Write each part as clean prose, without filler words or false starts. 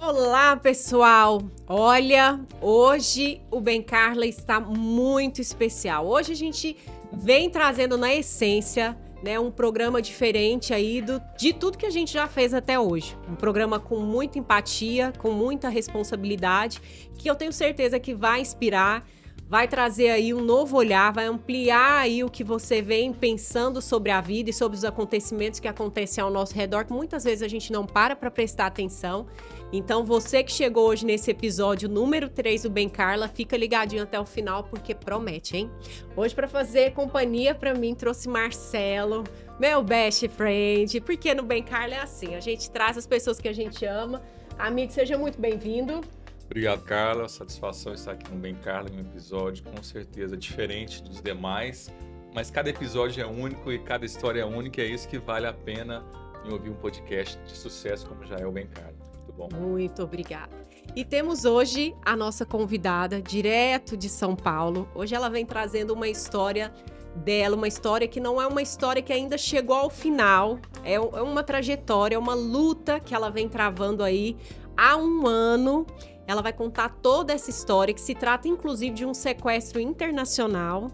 Olá, pessoal! Olha, hoje o Bem Carla está muito especial. Hoje a gente vem trazendo na essência, né, um programa diferente aí de tudo que a gente já fez até hoje. Um programa com muita empatia, com muita responsabilidade, que eu tenho certeza que vai inspirar, vai trazer aí um novo olhar, vai ampliar aí o que você vem pensando sobre a vida e sobre os acontecimentos que acontecem ao nosso redor, que muitas vezes a gente não para prestar atenção. Então, você que chegou hoje nesse episódio número 3 do Bem Carla, fica ligadinho até o final, porque promete, hein? Hoje, para fazer companhia para mim, trouxe Marcelo, meu best friend, porque no Bem Carla é assim, a gente traz as pessoas que a gente ama. Amigo, seja muito bem-vindo. Obrigado, Carla. Satisfação estar aqui no Bem Carla, em um episódio com certeza diferente dos demais, mas cada episódio é único e cada história é única, e é isso que vale a pena em ouvir um podcast de sucesso como já é o Bem Carla. Muito bom. Muito obrigada. E temos hoje a nossa convidada, direto de São Paulo. Hoje ela vem trazendo uma história dela, uma história que não é uma história que ainda chegou ao final, é uma trajetória, é uma luta que ela vem travando aí há um ano. Ela vai contar toda essa história, que se trata inclusive de um sequestro internacional.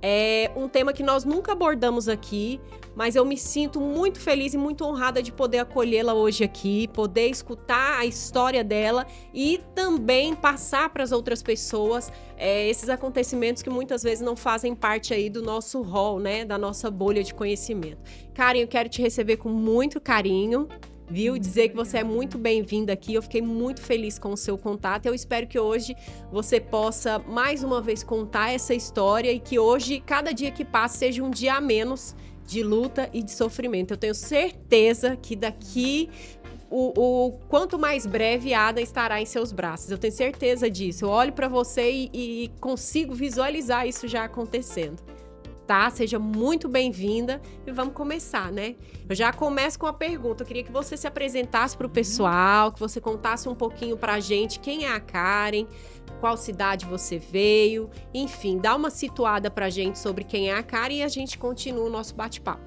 É um tema que nós nunca abordamos aqui, mas eu me sinto muito feliz e muito honrada de poder acolhê-la hoje aqui, poder escutar a história dela e também passar para as outras pessoas esses acontecimentos que muitas vezes não fazem parte aí do nosso hall, né, da nossa bolha de conhecimento. Karen, eu quero te receber com muito carinho, viu? Dizer que você é muito bem-vinda aqui. Eu fiquei muito feliz com o seu contato. Eu espero que hoje você possa mais uma vez contar essa história e que hoje, cada dia que passa, seja um dia a menos de luta e de sofrimento. Eu tenho certeza que daqui o quanto mais breve Ada estará em seus braços. Eu tenho certeza disso. Eu olho para você e consigo visualizar isso já acontecendo. Tá? Seja muito bem-vinda e vamos começar, né? Eu já começo com a pergunta. Eu queria que você se apresentasse para o pessoal, que você contasse um pouquinho para a gente quem é a Karen, qual cidade você veio, enfim, dá uma situada para a gente sobre quem é a Karen e a gente continua o nosso bate-papo.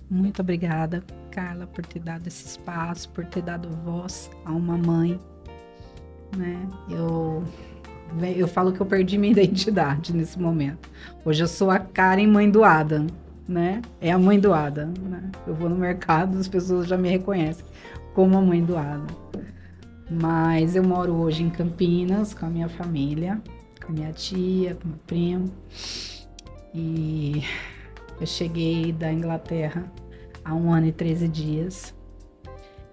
Muito obrigada, Carla, por ter dado esse espaço, por ter dado voz a uma mãe, né? Eu falo que eu perdi minha identidade nesse momento. Hoje eu sou a Karen mãe do Adam, né? É a mãe do Adam, né? Eu vou no mercado, as pessoas já me reconhecem como a mãe do Adam. Mas eu moro hoje em Campinas com a minha família, com a minha tia, com o meu primo. E eu cheguei da Inglaterra há 1 ano e 13 dias.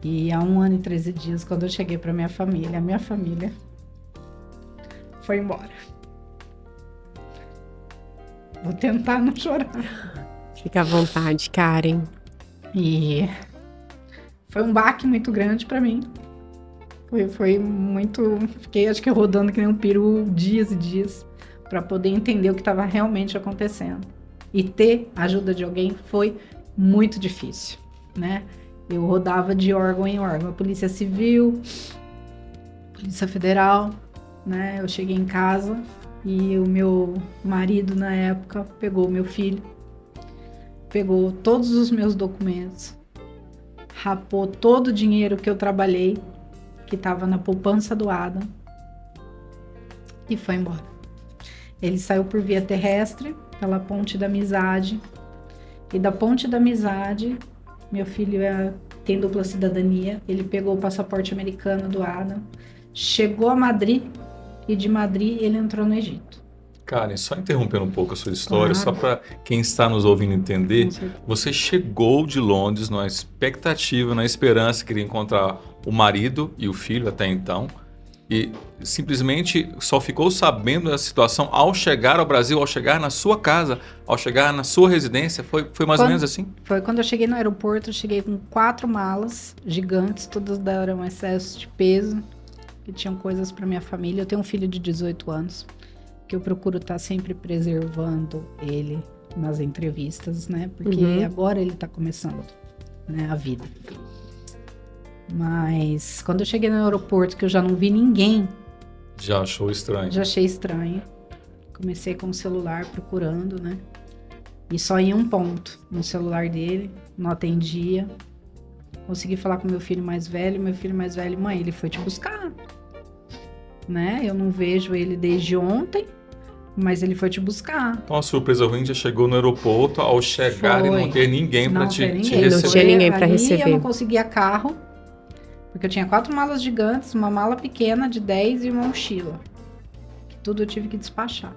E há 1 ano e 13 dias, quando eu cheguei para minha família, a minha família foi embora. Vou tentar não chorar. Fica à vontade, Karen. E foi um baque muito grande para mim. Foi muito... Fiquei, acho que rodando que nem um peru dias e dias para poder entender o que estava realmente acontecendo. E ter a ajuda de alguém foi muito difícil, né? Eu rodava de órgão em órgão. A Polícia Civil, Polícia Federal, né? Eu cheguei em casa e o meu marido na época pegou meu filho, pegou todos os meus documentos, rapou todo o dinheiro que eu trabalhei, que estava na poupança do Adam, e foi embora. Ele saiu por via terrestre, pela Ponte da Amizade, e da Ponte da Amizade, meu filho tem dupla cidadania, ele pegou o passaporte americano do Adam, chegou a Madrid, e de Madrid ele entrou no Egito. Karen, só interrompendo um pouco a sua história, Claro. só para quem está nos ouvindo entender, você chegou de Londres na expectativa, na esperança, queria encontrar o marido e o filho até então, e simplesmente só ficou sabendo da situação ao chegar ao Brasil, ao chegar na sua casa, ao chegar na sua residência, foi mais ou menos assim? Foi quando eu cheguei no aeroporto, eu cheguei com 4 malas gigantes, todas deram excesso de peso, que tinham coisas para minha família. Eu tenho um filho de 18 anos, que eu procuro estar sempre preservando ele nas entrevistas, né? Porque agora ele está começando, né, a vida. Mas quando eu cheguei no aeroporto, que eu já não vi ninguém... Já achou estranho? Já achei estranho. Comecei com o celular procurando, né? E só ia um ponto no celular dele, não atendia. Consegui falar com meu filho mais velho, mãe, ele foi te buscar, né? Eu não vejo ele desde ontem, mas ele foi te buscar. Então a surpresa ruim já chegou no aeroporto, ao chegar Foi. e não ter ninguém para Não te, ter te ninguém. Não receber. tinha ninguém pra Ali receber. Eu não conseguia carro, porque eu tinha 4 malas gigantes, uma mala pequena de 10 e uma mochila. Que tudo eu tive que despachar.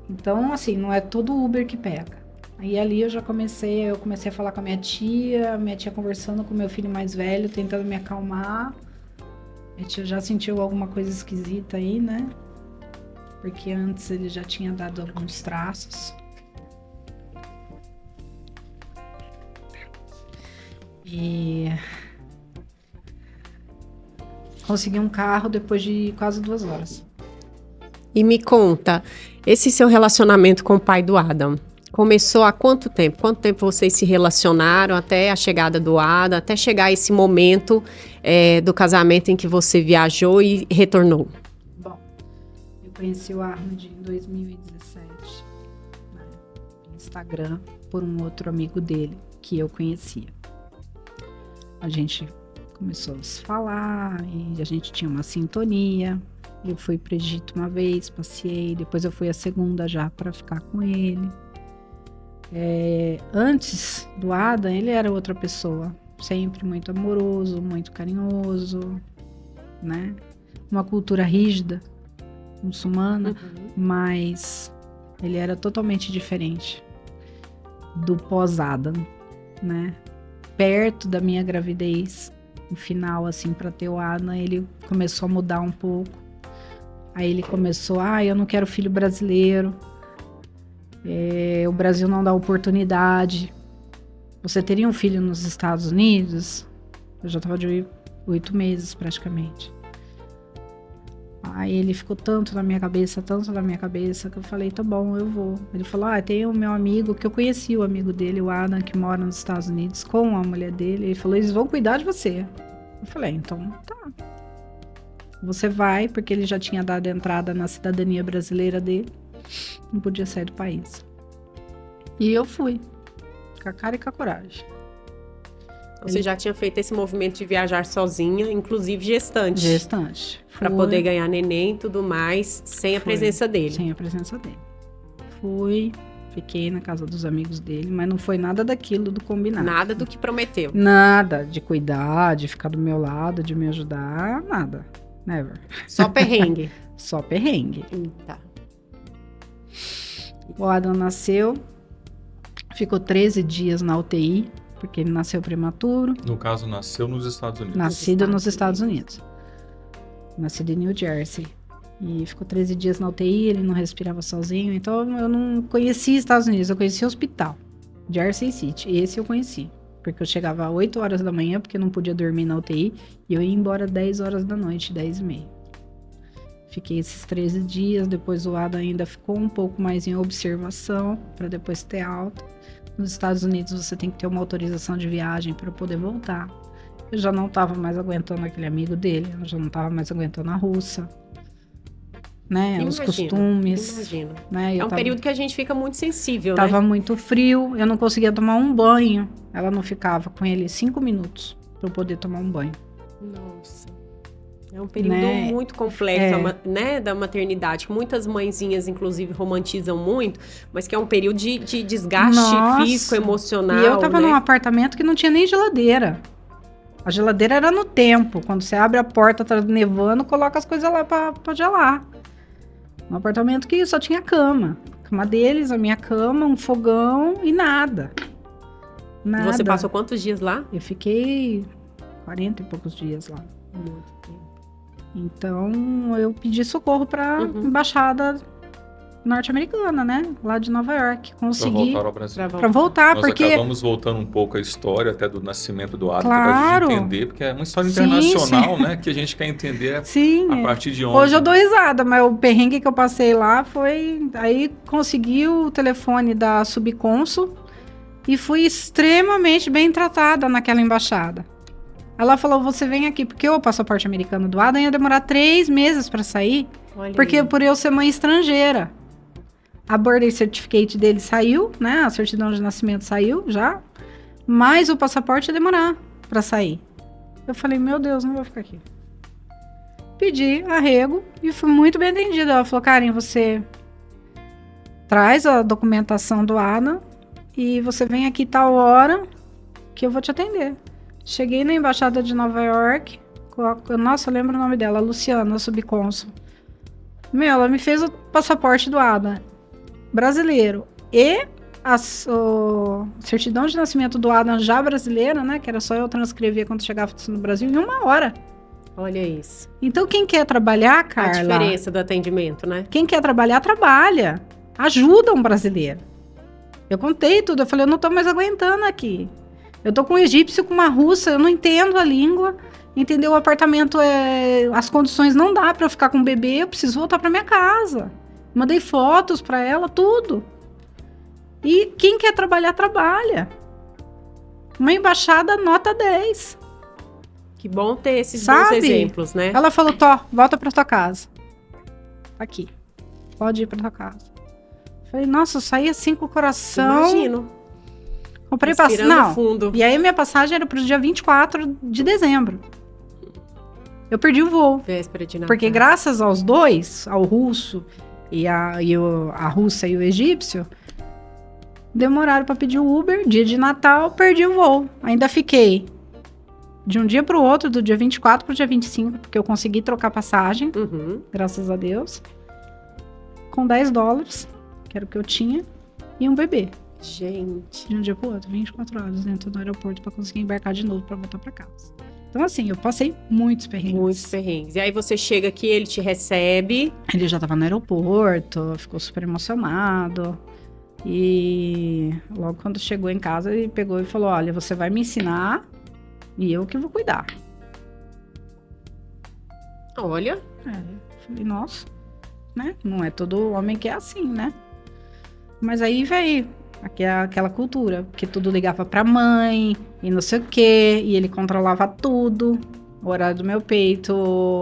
Então, assim, não é todo Uber que pega. Aí ali eu comecei a falar com a minha tia conversando com o meu filho mais velho, tentando me acalmar. Minha tia já sentiu alguma coisa esquisita aí, né? Porque antes ele já tinha dado alguns traços. E consegui um carro depois de quase 2 horas. E me conta, esse seu relacionamento com o pai do Adam começou há quanto tempo? Quanto tempo vocês se relacionaram até a chegada do Adam, até chegar esse momento do casamento em que você viajou e retornou? Bom, eu conheci o Arnold em 2017, né, no Instagram, por um outro amigo dele que eu conhecia. A gente começou a se falar e a gente tinha uma sintonia. Eu fui para o Egito uma vez, passeei, depois eu fui a segunda já para ficar com ele. Antes do Adam, ele era outra pessoa, sempre muito amoroso, muito carinhoso, né? Uma cultura rígida, muçulmana, mas ele era totalmente diferente do pós-Adam, né? Perto da minha gravidez, no final, assim, para ter o Adam, ele começou a mudar um pouco. Aí ele começou, eu não quero filho brasileiro. O Brasil não dá oportunidade. Você teria um filho nos Estados Unidos? Eu já estava de 8 meses praticamente. Aí ele ficou tanto na minha cabeça, que eu falei, tá bom, eu vou. Ele falou, tem o meu amigo, que eu conheci o amigo dele, o Adam, que mora nos Estados Unidos, com a mulher dele. Ele falou, eles vão cuidar de você. Eu falei, então tá. Você vai, porque ele já tinha dado entrada na cidadania brasileira dele. Não podia sair do país. E eu fui. Com a cara e com a coragem. Você já tinha feito esse movimento de viajar sozinha, inclusive gestante. Gestante. Para poder ganhar neném e tudo mais, sem a presença dele. Sem a presença dele. Fui, fiquei na casa dos amigos dele, mas não foi nada daquilo do combinado. Nada do que prometeu. Nada de cuidar, de ficar do meu lado, de me ajudar, nada. Never. Só perrengue. Só perrengue. Tá. O Adam nasceu, ficou 13 dias na UTI, porque ele nasceu prematuro. No caso, nasceu nos Estados Unidos. Nascido nos Estados Unidos. Nascido em New Jersey. E ficou 13 dias na UTI, ele não respirava sozinho. Então, eu não conhecia Estados Unidos, eu conhecia o hospital. Jersey City, esse eu conheci. Porque eu chegava às 8 horas da manhã, porque eu não podia dormir na UTI. E eu ia embora às 10 horas da noite, 10h30. Fiquei esses 13 dias, depois o Adam ainda ficou um pouco mais em observação, para depois ter alta. Nos Estados Unidos você tem que ter uma autorização de viagem para poder voltar. Eu já não estava mais aguentando aquele amigo dele, eu já não estava mais aguentando a russa, né? Os costumes. Imagino. Né? É um período que a gente fica muito sensível, Tava né? muito frio, eu não conseguia tomar um banho. Ela não ficava com ele 5 minutos para eu poder tomar um banho. Nossa. É um período Né? muito complexo, né, da maternidade, que muitas mãezinhas, inclusive, romantizam muito, mas que é um período de desgaste Nossa. físico, emocional, E eu tava né? num apartamento que não tinha nem geladeira. A geladeira era no tempo. Quando você abre a porta, tá nevando, coloca as coisas lá pra gelar. Um apartamento que só tinha cama. A cama deles, a minha cama, um fogão e nada. Nada. Você passou quantos dias lá? Eu fiquei 40 e poucos dias lá. Muito tempo. Então, eu pedi socorro pra Uhum. embaixada norte-americana, né? Lá de Nova York. Para Consegui voltar ao Brasil. pra voltar, Nós porque... acabamos voltando um pouco a história até do nascimento do Adam, Claro. para a gente entender, porque é uma história Sim, internacional, né? Que a gente quer entender Sim, a partir de onde. hoje eu dou risada, mas o perrengue que eu passei lá foi... Aí consegui o telefone da subcônsul e fui extremamente bem tratada naquela embaixada. Ela falou, você vem aqui, porque o passaporte americano do Adam ia demorar 3 meses para sair, Olha porque aí. por eu ser mãe estrangeira. A birth certificate dele saiu, né? A certidão de nascimento saiu já, mas o passaporte ia demorar. pra sair. Eu falei, meu Deus, não vou ficar aqui. Pedi arrego e fui muito bem atendida. Ela falou, Karen, você traz a documentação do Adam e você vem aqui tal hora que eu vou te atender. Cheguei na Embaixada de Nova York, nossa, eu lembro o nome dela, Luciana, subcônsul. Ela me fez o passaporte do Adam brasileiro e a certidão de nascimento do Adam já brasileira, né, que era só eu transcrever quando chegava no Brasil, em 1 hora. Olha isso. Então, quem quer trabalhar, Carla... A diferença do atendimento, né? Quem quer trabalhar, trabalha. Ajuda um brasileiro. Eu contei tudo. Eu falei, eu não tô mais aguentando aqui. Eu tô com um egípcio, com uma russa, eu não entendo a língua. Entendeu? O apartamento, as condições não dá pra eu ficar com o bebê, eu preciso voltar pra minha casa. Mandei fotos pra ela, tudo. E quem quer trabalhar, trabalha. Uma embaixada nota 10. Que bom ter esses bons exemplos, né? Ela falou, Tó, volta pra tua casa. Aqui. Pode ir pra tua casa. Falei, nossa, eu saí assim com o coração. Imagino. Comprei passagem. Não. Fundo. E aí minha passagem era pro dia 24 de dezembro. Eu perdi o voo. Véspera de Natal. Porque graças aos dois, ao russo e a russa e o egípcio, demoraram pra pedir o Uber. Dia de Natal, perdi o voo. Ainda fiquei de um dia pro outro, do dia 24 pro dia 25, porque eu consegui trocar passagem, graças a Deus, com $10, que era o que eu tinha, e um bebê. Gente. De um dia pro outro, 24 horas dentro do aeroporto pra conseguir embarcar de novo pra voltar pra casa. Então, assim, eu passei muitos perrengues. Muitos perrengues. E aí você chega aqui, ele te recebe. Ele já tava no aeroporto, ficou super emocionado. E logo quando chegou em casa, ele pegou e falou, olha, você vai me ensinar e eu que vou cuidar. Olha. Falei, nossa, né? Não é todo homem que é assim, né? Mas aí veio aquela cultura, que tudo ligava pra mãe, e não sei o quê, e ele controlava tudo, o horário do meu peito,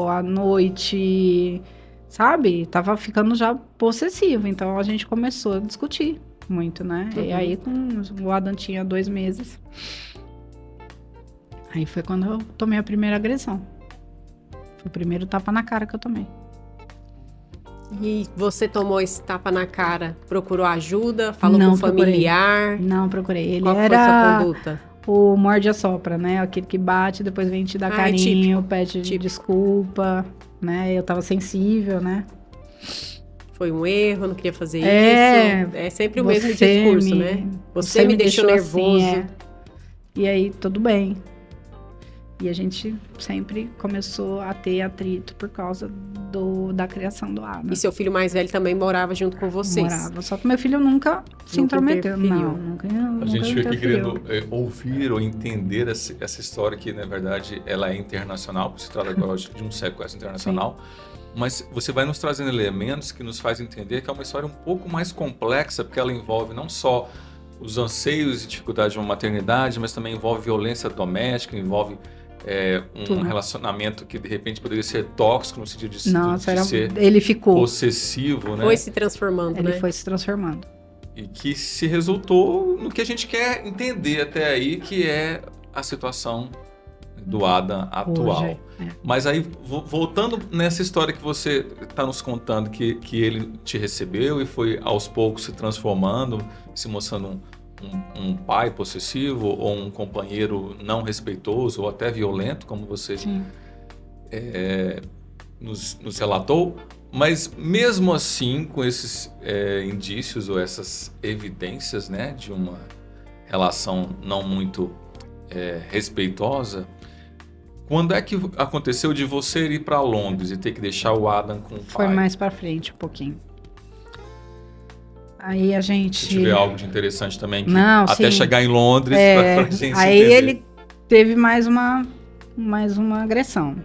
a noite, sabe? Tava ficando já possessivo, então a gente começou a discutir muito, né? E aí, o Adam tinha 2 meses, aí foi quando eu tomei a primeira agressão. Foi o primeiro tapa na cara que eu tomei. E você tomou esse tapa na cara, procurou ajuda, falou Não com o familiar? Não procurei. Ele Qual foi era sua conduta? o morde-a-sopra, né? Aquele que bate, depois vem te dar carinho, pede desculpa, né? Eu tava sensível, né? Foi um erro, não queria fazer isso. É sempre o mesmo discurso, né? Você me deixou nervoso. Assim, E aí, tudo bem. E a gente sempre começou a ter atrito por causa da criação do Adam. E seu filho mais velho também morava junto com vocês? Morava, só que meu filho nunca se intrometeu. Nunca A gente fica aqui querendo ouvir ou entender essa história que, na verdade, ela é internacional, porque se trata agora de um sequestro internacional. Sim. Mas você vai nos trazendo elementos que nos fazem entender que é uma história um pouco mais complexa, porque ela envolve não só os anseios e dificuldades de uma maternidade, mas também envolve violência doméstica, envolve um relacionamento que de repente poderia ser tóxico no sentido de ser ele ficou possessivo, né? Foi se transformando, ele foi se transformando. E que se resultou no que a gente quer entender até aí, que é a situação do Adam atual. Hoje, Mas aí, voltando nessa história que você está nos contando, que ele te recebeu e foi aos poucos se transformando, se mostrando um pai possessivo ou um companheiro não respeitoso ou até violento, como você nos relatou, mas mesmo assim, com esses indícios ou essas evidências, né, de uma relação não muito respeitosa, quando é que aconteceu de você ir para Londres e ter que deixar o Adam com o pai? Foi mais para frente um pouquinho. Aí a gente... Se tiver algo de interessante também, até chegar em Londres, pra gente aí entender. Ele teve mais uma agressão,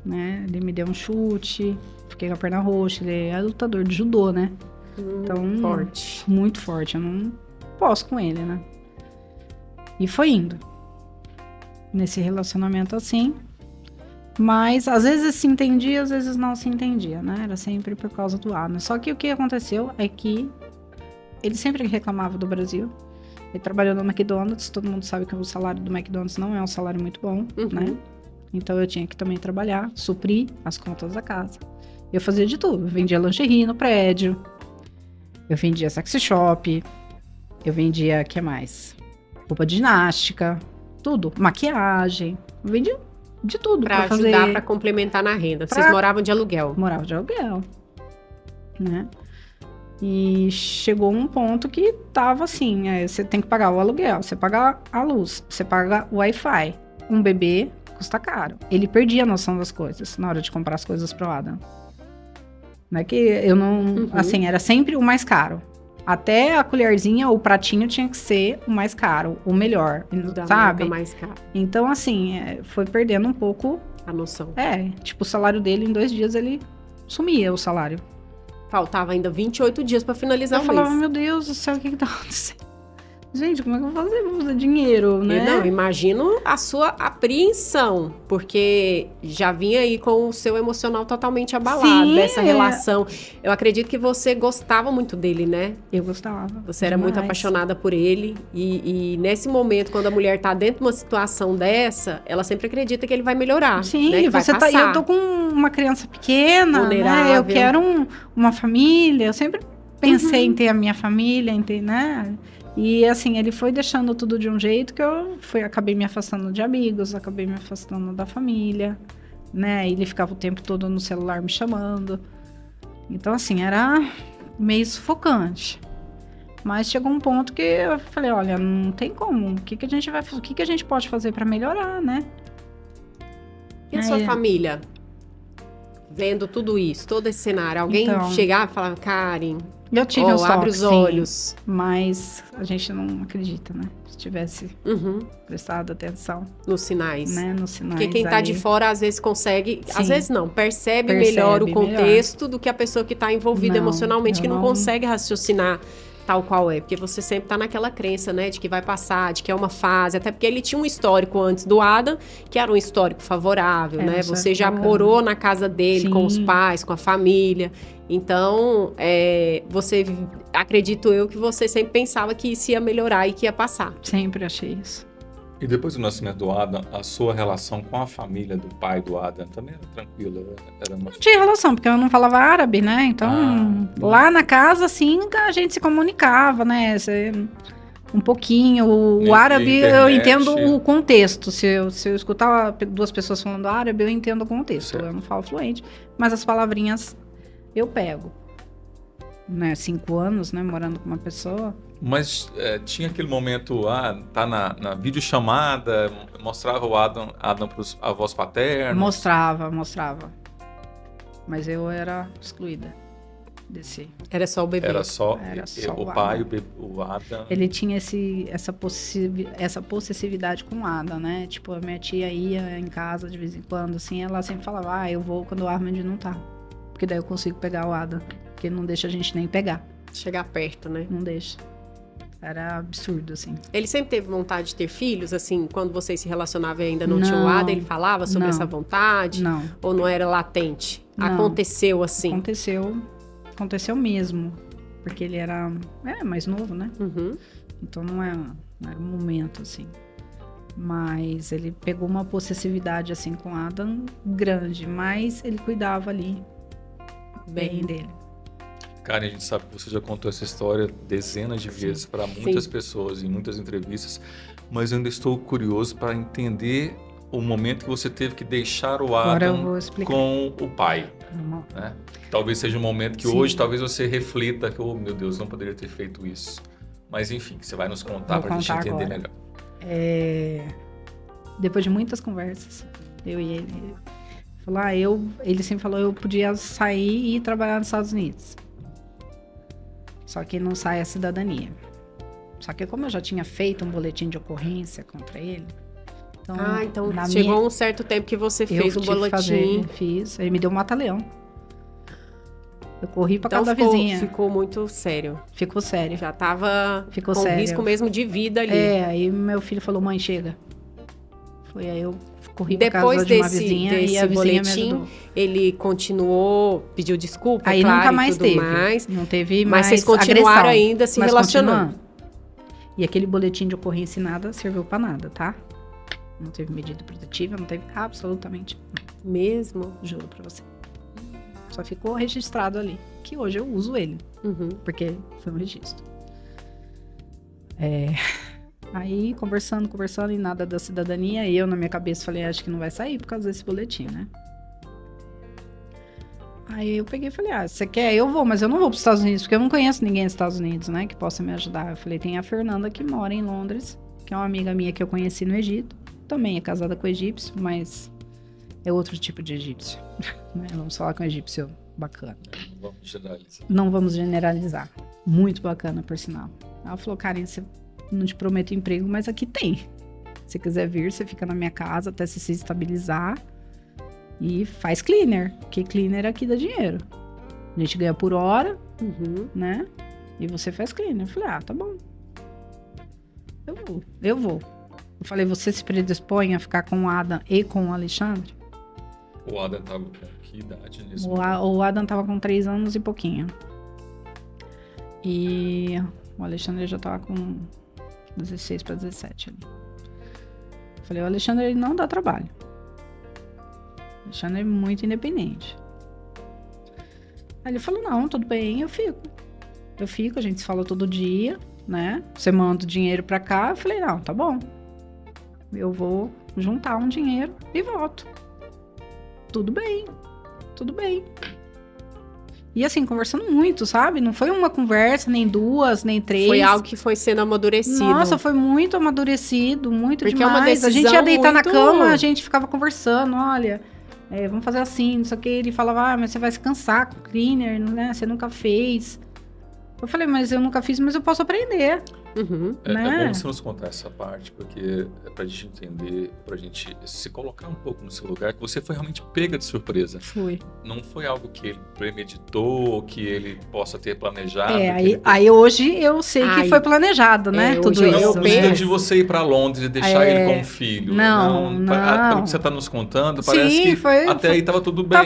né? Ele me deu um chute, fiquei com a perna roxa, ele é lutador de judô, né? Então, forte. Muito forte, eu não posso com ele, né? E foi indo. Nesse relacionamento assim, mas às vezes se entendia, às vezes não se entendia, né? Era sempre por causa do Adam. Só que o que aconteceu é que ele sempre reclamava do Brasil Ele trabalhou no McDonald's, todo mundo sabe que o salário do McDonald's não é um salário muito bom, né? Então eu tinha que também trabalhar, suprir as contas da casa. Eu fazia de tudo, eu vendia lingerie no prédio, eu vendia sexy shop, eu vendia, o que mais? Roupa de ginástica, tudo, maquiagem, eu vendia de tudo Pra fazer. ajudar, pra complementar na renda. Vocês moravam de aluguel. Morava de aluguel, né? E chegou um ponto que tava assim, você tem que pagar o aluguel, você paga a luz, você paga o Wi-Fi. Um bebê custa caro. Ele perdia a noção das coisas na hora de comprar as coisas pro Adam. Não é que eu não... Assim, era sempre o mais caro. Até a colherzinha, o pratinho tinha que ser o mais caro, o melhor, Da sabe? marca mais cara. Então, assim, foi perdendo um pouco... A noção. Tipo, o salário dele, em 2 dias, ele sumia o salário. Faltava ainda 28 dias pra finalizar Eu o falava, mês. meu Deus do céu, o que tá acontecendo? Gente, como é que eu vou fazer pra fazer dinheiro, né? Não, imagino a sua apreensão, porque já vinha aí com o seu emocional totalmente abalado, Sim, dessa relação. Eu acredito que você gostava muito dele, né? Eu gostava. Você era muito apaixonada por ele. E nesse momento, quando a mulher tá dentro de uma situação dessa, ela sempre acredita que ele vai melhorar. Sim, né? Que vai você tá. passar. Eu tô com uma criança pequena, Vulnerável. né? Eu quero uma família. Eu sempre pensei em ter a minha família, né? E assim, ele foi deixando tudo de um jeito que eu acabei me afastando de amigos, acabei me afastando da família, né? Ele ficava o tempo todo no celular me chamando. Então, assim, era meio sufocante. Mas chegou um ponto que eu falei, olha, não tem como. O que a gente vai fazer? O que a gente pode fazer para melhorar, né? E a sua família? Vendo tudo isso, todo esse cenário, alguém Então, chegava e falava, Karen, eu tive uns abre toques, os olhos. Mas a gente não acredita, né? Se tivesse prestado atenção, Nos sinais. né? Nos sinais. Porque quem tá de fora, às vezes, consegue... Sim. Às vezes não, percebe melhor o Percebe contexto do que a pessoa que tá envolvida Não, emocionalmente, que eu não não- consegue raciocinar tal qual é. Porque você sempre tá naquela crença, né? De que vai passar, de que é uma fase. Até porque ele tinha um histórico antes do Adam, que era um histórico favorável, É, né? um histórico Você já bacana. morou na casa dele, com os Sim. pais, com a família. Então, você... Acredito eu que você sempre pensava que isso ia melhorar e que ia passar. Sempre achei isso. E depois do nascimento do Adam, a sua relação com a família do pai do Adam também era tranquila? Era uma... Não tinha relação, porque eu não falava árabe, né? Então, lá na casa, assim, a gente se comunicava, né? Um pouquinho. Nem O árabe, eu internet. entendo o contexto. Se eu escutar 2 pessoas falando árabe, eu entendo o contexto. Certo. Eu não falo fluente, mas as palavrinhas eu pego. Né? 5 anos, né? Morando com uma pessoa. Mas tinha aquele momento, tá na videochamada, mostrava o Adam para os avós paternos. Mostrava. Mas eu era excluída desse. Era só o bebê. Era só o o pai, o Adam. Ele tinha essa possessividade com o Adam, né? Tipo, a minha tia ia em casa de vez em quando, assim, ela sempre falava, eu vou quando o Armand não tá. Porque daí eu consigo pegar o Adam. Porque ele não deixa a gente nem pegar. Chegar perto, né? Não deixa. Era absurdo, assim. Ele sempre teve vontade de ter filhos, assim, quando vocês se relacionavam e ainda não tinham Não. Ada, ele falava sobre Não. essa vontade? Não. Ou não era latente? Não. Aconteceu assim? Aconteceu mesmo. Porque ele era mais novo, né? Uhum. Então não era um momento, assim. Mas ele pegou uma possessividade, assim, com Adam grande. Mas ele cuidava ali bem dele. Karen, a gente sabe que você já contou essa história dezenas de vezes para muitas pessoas, em muitas entrevistas, mas eu ainda estou curioso para entender o momento que você teve que deixar o Agora eu Adam vou explicar. com o pai. Vamos lá. Né? Talvez seja um momento que Sim. hoje talvez você reflita que, oh meu Deus, não poderia ter feito isso. Mas enfim, você vai nos contar Vou para a gente contar entender agora. melhor. Depois de muitas conversas, eu e ele, ele sempre falou eu podia sair e ir trabalhar nos Estados Unidos. Só que não sai a cidadania. Só que como eu já tinha feito um boletim de ocorrência contra ele, Então na chegou um certo tempo que você eu fez um tive que fazer, boletim. fiz. Ele me deu um mata-leão. Eu corri pra Então casa da vizinha. ficou muito sério. Ficou sério. Já tava Ficou com sério. risco mesmo de vida ali. Aí meu filho falou, mãe, chega. Foi aí eu corri pra Depois casa de uma desse vizinha e a vizinha me boletim, ajudou. ele continuou, pediu desculpa, Aí claro, nunca e mais tudo teve. mais. Não teve Mas mais vocês continuaram agressão. ainda se Mas relacionando. continuando. E aquele boletim de ocorrência e nada serviu pra nada, tá? Não teve medida protetiva, não teve absolutamente nada. Mesmo? Juro pra você. Só ficou registrado ali. Que hoje eu uso ele. Uhum. Porque foi um registro. Aí, conversando e nada da cidadania. E eu, na minha cabeça, falei, acho que não vai sair por causa desse boletim, né? Aí eu peguei e falei, você quer? Eu vou, mas eu não vou para os Estados Unidos, porque eu não conheço ninguém nos Estados Unidos, né, que possa me ajudar. Eu falei, tem a Fernanda que mora em Londres, que é uma amiga minha que eu conheci no Egito. Também é casada com egípcio, mas é outro tipo de egípcio. Né? Vamos falar com egípcio bacana. Vamos generalizar. Não vamos generalizar. Muito bacana, por sinal. Ela falou, Karen, você não te prometo emprego, mas aqui tem. Se quiser vir, você fica na minha casa até você se estabilizar. E faz cleaner, porque cleaner aqui dá dinheiro. A gente ganha por hora, né? E você faz cleaner. Eu falei, tá bom. Eu vou. Eu falei, você se predispõe a ficar com o Adam e com o Alexandre? O Adam tava com que idade nesse O Adam tava com 3 anos e pouquinho. E o Alexandre já tava com 16 para 17 ali. Eu falei, o Alexandre ele não dá trabalho. O Alexandre é muito independente. Aí ele falou, não, tudo bem, eu fico. A gente se fala todo dia, né? Você manda o dinheiro pra cá. Eu falei, não, tá bom. Eu vou juntar um dinheiro e volto. Tudo bem. E assim, conversando muito, sabe? Não foi uma conversa, nem 2, nem 3. Foi algo que foi sendo amadurecido. Nossa, foi muito amadurecido, muito porque demais. É uma decisão a gente ia deitar muito... na cama, a gente ficava conversando, olha, vamos fazer assim, não sei o que. Ele falava, mas você vai se cansar com cleaner, né? Você nunca fez. Eu falei, mas eu nunca fiz, mas eu posso aprender. Né? É bom você nos contar essa parte, porque é pra gente entender, pra gente se colocar um pouco no seu lugar, que você foi realmente pega de surpresa. Foi. Não foi algo que ele premeditou, que ele possa ter planejado. Aí hoje eu sei que foi planejado, né? Tudo não, isso. Não, né? de você ir pra Londres e deixar ele com o filho. Não. Pelo que você tá nos contando, parece que até aí tava tudo bem.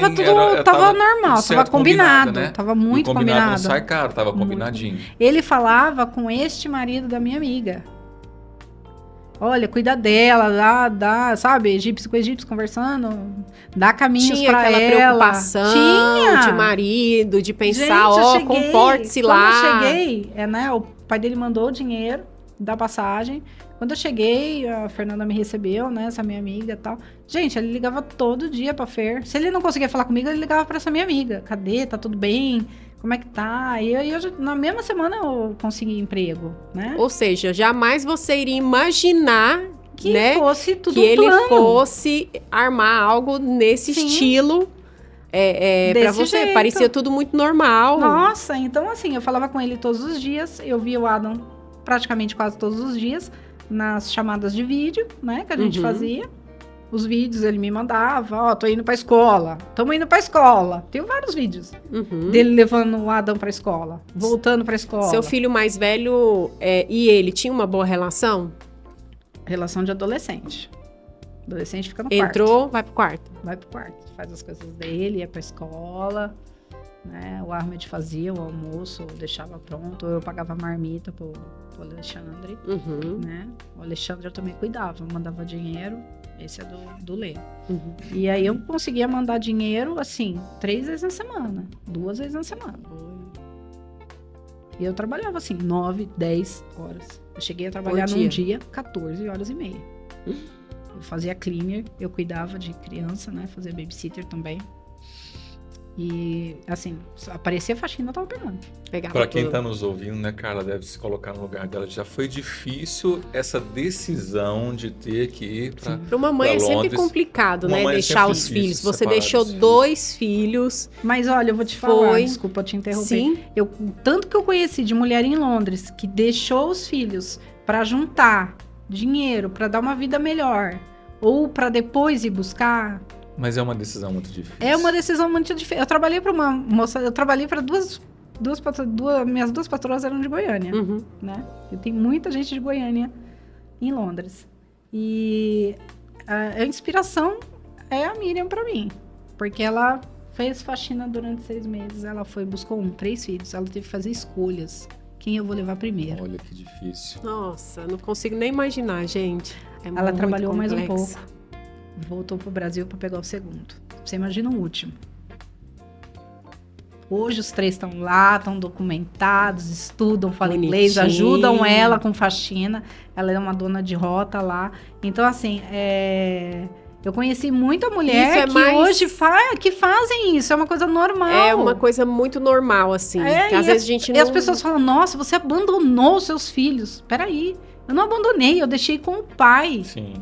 Tava normal, tava combinado. Né? Tava muito combinado. Não sai caro, tava combinadinho. Ele falava com este marido da minha amiga. Olha, cuida dela, dá, sabe, egípcio com egípcio conversando, dá caminhos pra ela. Tinha aquela preocupação de marido, de pensar, comporte-se lá. Quando eu cheguei, né, o pai dele mandou o dinheiro da passagem. Quando eu cheguei, a Fernanda me recebeu, né, essa minha amiga e tal. Gente, ele ligava todo dia pra Fer. Se ele não conseguia falar comigo, ele ligava pra essa minha amiga. Cadê? Tá tudo bem? Como é que tá? E na mesma semana eu consegui emprego, né? Ou seja, jamais você iria imaginar que fosse tudo que ele fosse armar algo nesse estilo pra você. Jeito. Parecia tudo muito normal. Nossa, então assim, eu falava com ele todos os dias, eu via o Adam praticamente quase todos os dias nas chamadas de vídeo, né, que a gente fazia. Os vídeos ele me mandava, tô indo pra escola, tamo indo pra escola. Tenho vários vídeos dele levando o Adam pra escola, voltando pra escola. Seu filho mais velho e ele tinha uma boa relação? Relação de adolescente. Adolescente fica no quarto. Entrou, vai pro quarto. Vai pro quarto, faz as coisas dele, ia pra escola, né? O Ahmed fazia o almoço, deixava pronto, eu pagava marmita pro Alexandre, né? O Alexandre eu também cuidava, mandava dinheiro. Esse é do Lê. E aí eu conseguia mandar dinheiro, assim, 3 vezes na semana. 2 vezes na semana. E eu trabalhava, assim, 9, 10 horas. Eu cheguei a trabalhar num dia 14 horas e meia. Eu fazia cleaner, eu cuidava de criança, né? Fazia babysitter também. E, assim, aparecia faxina, eu tava pegando. Para quem tá nos ouvindo, né, Carla, deve se colocar no lugar dela. Já foi difícil essa decisão de ter que ir para uma mãe é sempre complicado, né? Deixar os filhos. Você deixou 2 filhos. Mas olha, eu vou te falar, desculpa te interromper. Sim. Tanto que eu conheci de mulher em Londres que deixou os filhos para juntar dinheiro, para dar uma vida melhor, ou para depois ir buscar. Mas é uma decisão muito difícil. É uma decisão muito difícil. Eu trabalhei para uma moça, eu trabalhei para minhas 2 patroas eram de Goiânia, né? Eu tenho muita gente de Goiânia em Londres. E a inspiração é a Miriam para mim, porque ela fez faxina durante 6 meses, ela buscou 3 filhos, ela teve que fazer escolhas. quem eu vou levar primeiro. Olha que difícil. Nossa, não consigo nem imaginar, gente. É Ela muito trabalhou mais um complexo. pouco. Voltou pro Brasil para pegar o segundo. Você imagina o último. Hoje os 3 estão lá, estão documentados, estudam, falam inglês, Bonitinho. ajudam ela com faxina. Ela é uma dona de rota lá. Então, assim, eu conheci muita mulher Isso é que mais- hoje que fazem isso. É uma coisa normal. É uma coisa muito normal, assim. que às vezes a gente não... E as pessoas falam, nossa, você abandonou os seus filhos. Peraí, eu não abandonei, eu deixei com o pai. Sim.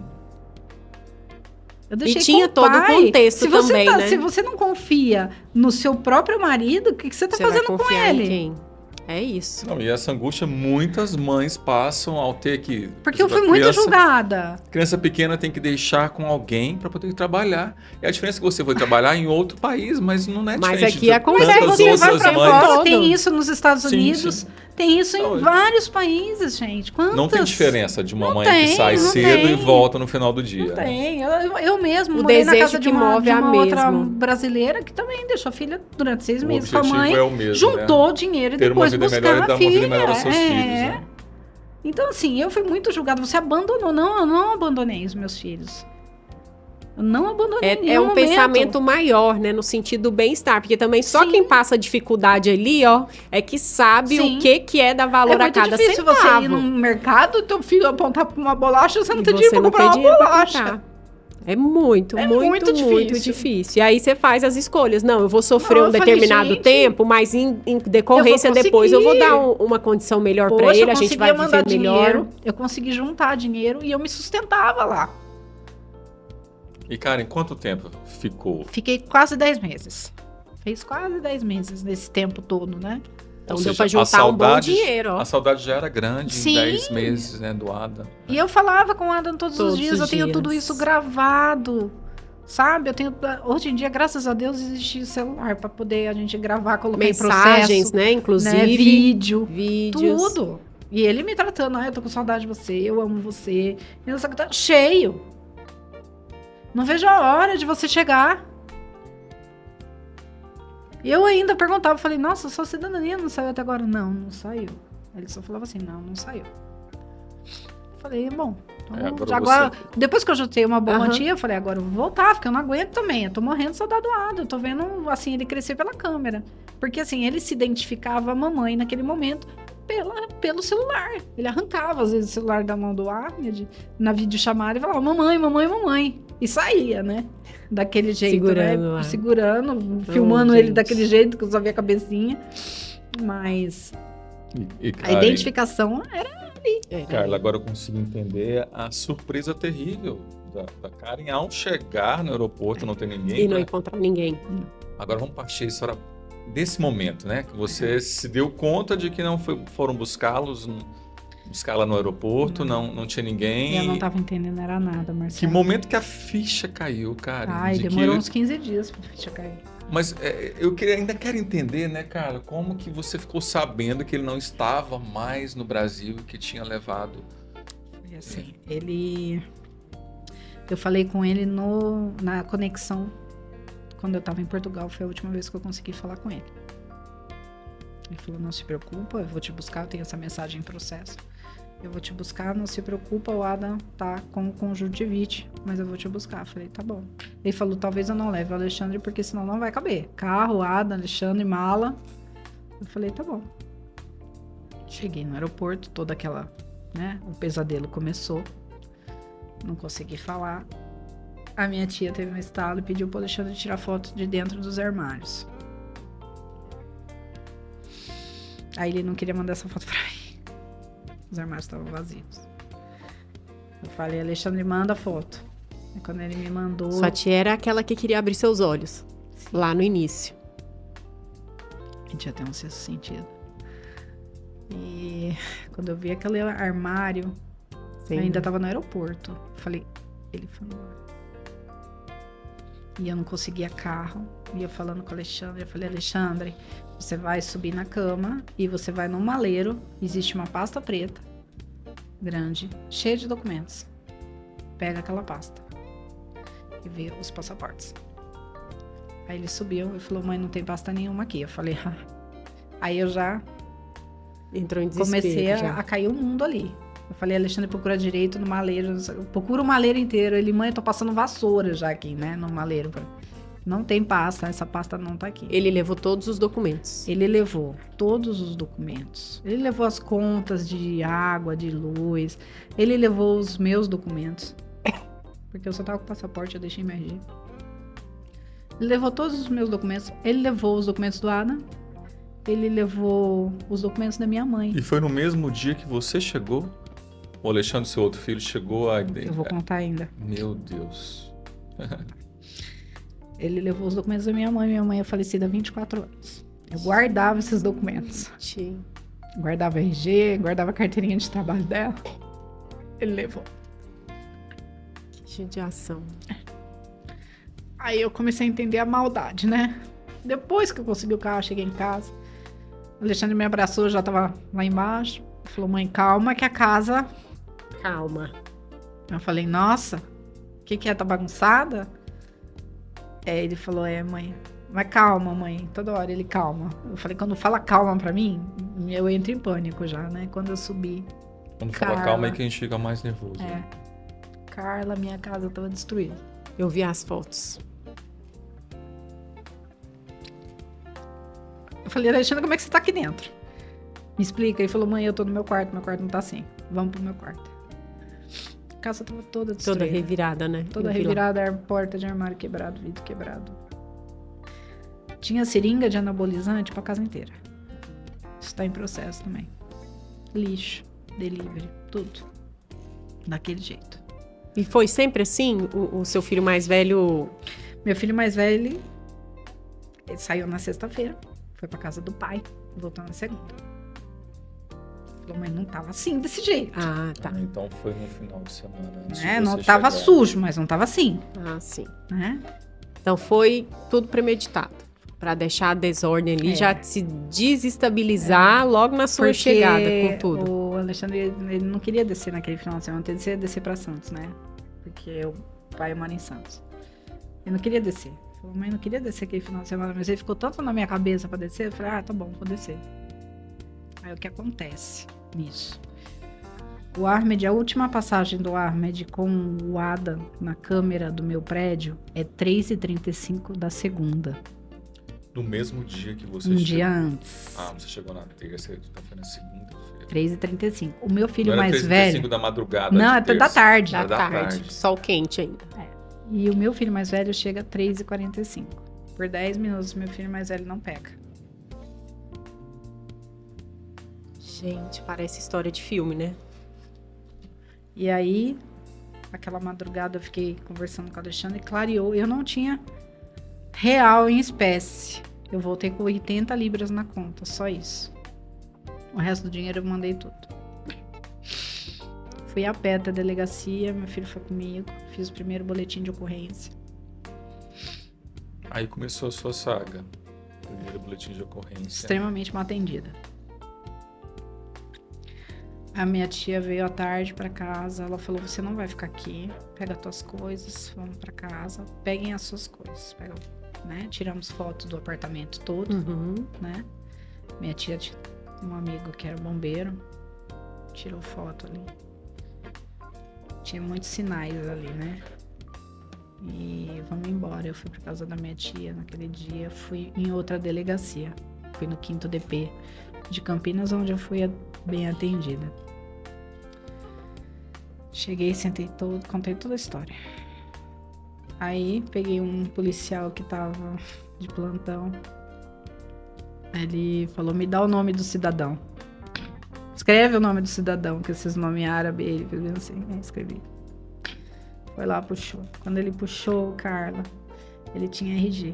Eu deixei tinha com o todo o pai. contexto se você também, né? Se você não confia no seu próprio marido, o que você tá Você vai fazendo com confiar em ele? quem? É isso. Não, e essa angústia muitas mães passam ao ter que... Porque eu por exemplo, fui muito criança- julgada. Criança pequena tem que deixar com alguém para poder trabalhar. E a diferença é que você foi trabalhar em outro país, mas não é Mas diferente aqui de acontece, tantas Você vai outras pra mães. fora, Todo. tem isso nos Estados Sim, Unidos, sim. tem isso Não, em vários países, gente. Quantas? Não tem diferença de uma Não mãe tem, que sai não cedo tem. e volta no final do dia. Não tem. Eu mesmo O morei na desejo casa de que uma, move de é uma a outra mesmo. brasileira que também deixou a filha durante 6 O meses com a objetivo mãe. é o mesmo, Juntou né? dinheiro e Ter uma depois vida buscar melhor e a dar filha. uma vida melhor aos seus filhos, né? Então, assim, eu fui muito julgada. Você abandonou. Não, eu não abandonei os meus filhos. Eu não abandonei em É nenhum um momento. pensamento maior, né? No sentido do bem-estar. Porque também só Sim. quem passa dificuldade ali, ó, é que sabe Sim. o que é dar valor É a muito cada difícil centavo. você ir no mercado e teu filho apontar pra uma bolacha, você não E tem dinheiro pra não comprar tem uma dinheiro pra bolacha. comprar. É muito, É muito, muito muito difícil. difícil. E aí você faz as escolhas. Não, eu vou sofrer Não, um eu falei, determinado gente, tempo, mas em decorrência eu vou depois eu vou conseguir. dar uma condição melhor pra Poxa, ele, eu a gente vai conseguia mandar viver melhor. dinheiro, eu consegui juntar dinheiro e eu me sustentava lá. E, cara, em quanto tempo ficou? Fiquei quase 10 meses. Fez quase 10 meses nesse tempo todo, né? Então Ou deu seja, pra a juntar um bom saudade- dinheiro, ó. A saudade já era grande Sim. em 10 meses, né, do Adam. E eu falava com o Adam todos Todos os dias, os eu tenho dias. tudo isso gravado. Sabe? Hoje em dia, graças a Deus, existe o celular para poder a gente gravar, colocar em Mensagens, processo, né? Inclusive. né? Vídeo, Vídeos. tudo. E ele me tratando, eu tô com saudade de você, eu amo você. E eu só que tá cheio. Não vejo a hora de você chegar. E eu ainda perguntava, falei, nossa, sua cidadania não saiu até agora? Não, não saiu. Ele só falava assim, não saiu. Falei, bom, então, Agora depois que eu juntei uma boa Aham. quantia, eu falei, agora eu vou voltar, porque eu não aguento também. Eu tô morrendo de saudade do Adam. Eu tô vendo, assim, ele crescer pela câmera. Porque, assim, ele se identificava a mamãe naquele momento pelo celular. Ele arrancava, às vezes, o celular da mão do Ahmed na videochamada e falava, mamãe, mamãe, mamãe. E saía, né? Daquele jeito, Segurando né? lá. Segurando, filmando ele gente. daquele jeito, que eu só via a cabecinha. Mas E, a Karen, identificação era... Carla, agora eu consigo entender a surpresa terrível da Karen ao chegar no aeroporto, não tem ninguém. E não né? encontrar ninguém. Agora vamos partir a história desse momento, né? Que você se deu conta de que não foram buscá-la no aeroporto, não tinha ninguém. Eu não tava entendendo, era nada, Que Marcelo. momento que a ficha caiu, cara. Ai, de demorou que... uns 15 dias pra ficha cair. Mas ainda quero entender, né, Carla, como que você ficou sabendo que ele não estava mais no Brasil e que tinha levado... Foi assim, eu falei com ele na conexão, quando eu tava em Portugal, foi a última vez que eu consegui falar com ele. Ele falou, não se preocupa, eu vou te buscar, eu tenho essa mensagem em processo. Eu vou te buscar, não se preocupa, o Adam tá com conjuntivite, mas eu vou te buscar. Eu falei, tá bom. Ele falou, talvez eu não leve o Alexandre, porque senão não vai caber. Carro, Adam, Alexandre, mala. Eu falei, tá bom. Cheguei no aeroporto, toda aquela, né, o pesadelo começou. Não consegui falar. A minha tia teve um estalo e pediu pro Alexandre tirar foto de dentro dos armários. Aí ele não queria mandar essa foto pra mim. Os armários estavam vazios. Eu falei, Alexandre, manda a foto. E quando ele me mandou... Sua tia era aquela que queria abrir seus olhos. Lá no início. A gente já tem um sexto sentido. E quando eu vi aquele armário, eu ainda tava no aeroporto. Eu falei, ele foi embora. E eu não conseguia carro. E eu falando com o Alexandre, eu falei, Alexandre, você vai subir na cama e você vai num maleiro. Existe uma pasta preta, grande, cheia de documentos. Pega aquela pasta e vê os passaportes. Aí ele subiu e falou, mãe, não tem pasta nenhuma aqui. Eu falei, Aí eu já Entrou em desespero. Comecei já. a cair o mundo ali. Eu falei, Alexandre, procura direito no maleiro. Procura o maleiro inteiro. Ele, mãe, eu tô passando vassoura já aqui, né? No maleiro. Não tem pasta, essa pasta não tá aqui. Ele levou todos os documentos. Ele levou todos os documentos. Ele levou as contas de água, de luz. Ele levou os meus documentos. Porque eu só tava com o passaporte, eu deixei meu RG. Ele levou todos os meus documentos. Ele levou os documentos do Adam. Ele levou os documentos da minha mãe. E foi no mesmo dia que você chegou? O Alexandre, seu outro filho, chegou a... Eu vou contar ainda. Meu Deus. Ele levou os documentos da minha mãe. Minha mãe é falecida há 24 anos. Eu guardava esses documentos. Sim. Guardava RG, guardava a carteirinha de trabalho dela. Ele levou. Que judiação. Aí eu comecei a entender a maldade, né? Depois que eu consegui o carro, cheguei em casa. O Alexandre me abraçou, já tava lá embaixo. Falou, mãe, calma que a casa... Calma. Eu falei, nossa, o que é? Tá bagunçada? Ele falou, mãe. Mas calma, mãe. Toda hora ele calma. Eu falei, quando fala calma pra mim, eu entro em pânico já, né? Quando eu subi. Quando fala calma é que a gente fica mais nervoso. Carla, minha casa tava destruída. Eu vi as fotos. Eu falei, Alexandre, como é que você tá aqui dentro? Me explica. Ele falou, mãe, eu tô no meu quarto não tá assim. Vamos pro meu quarto. A casa tava toda destruída. Toda revirada, né? Toda Eu vi lá. revirada, porta de armário quebrado, vidro quebrado. Tinha seringa de anabolizante pra casa inteira. Isso tá em processo também. Lixo, delivery, tudo. Daquele jeito. E foi sempre assim? O seu filho mais velho... Meu filho mais velho, ele saiu na sexta-feira, foi pra casa do pai, voltou na segunda. Falou, mas não tava assim, desse jeito. Ah, tá. Então foi no final de semana. Antes de Não você tava chegar. sujo, mas não tava assim, Ah, sim. né? Então foi tudo premeditado. Pra deixar a desordem ali, já se desestabilizar logo na sua chegada com tudo. O Alexandre, ele não queria descer naquele final de semana, ele queria descer pra Santos, né? Porque o pai mora em Santos. Ele não queria descer. Ele falou, mãe, não queria descer aquele final de semana, mas ele ficou tanto na minha cabeça pra descer, eu falei, tá bom, vou descer. Aí o que acontece nisso? O Ahmed, a última passagem do Ahmed com o Adam na câmera do meu prédio é 3h35 da segunda. No mesmo dia que você Um chegou. dia antes. Ah, você chegou na terça, então foi na segunda-feira. 3h35. O meu filho Não era mais 3h35 velho... da madrugada. Não, de é da terça. tarde. Da Da tarde. tarde. Sol quente ainda. E o meu filho mais velho chega 3h45. Por 10 minutos, meu filho mais velho não pega. Gente, parece história de filme, né? E aí, aquela madrugada eu fiquei conversando com o Alexandre e clareou. Eu não tinha real em espécie. Eu voltei com 80 libras na conta, só isso. O resto do dinheiro eu mandei tudo. Fui a pé até a delegacia, meu filho foi comigo, fiz o primeiro boletim de ocorrência. Aí começou a sua saga. Primeiro boletim de ocorrência. Extremamente mal atendida. A minha tia veio à tarde pra casa, ela falou, você não vai ficar aqui, pega as tuas coisas, vamos pra casa, peguem as suas coisas, pega, né? Tiramos fotos do apartamento todo, né? Minha tia tinha um amigo que era bombeiro, tirou foto ali. Tinha muitos sinais ali, né? E vamos embora. Eu fui pra casa da minha tia naquele dia, fui em outra delegacia, fui no 5º DP de Campinas, onde eu fui bem atendida. Cheguei, sentei todo, contei toda a história. Aí peguei um policial que tava de plantão. Ele falou, me dá o nome do cidadão. Escreve o nome do cidadão, que esses nomes árabes, ele fez assim, escrevi. Foi lá, puxou. Quando ele puxou, Carla, ele tinha RG.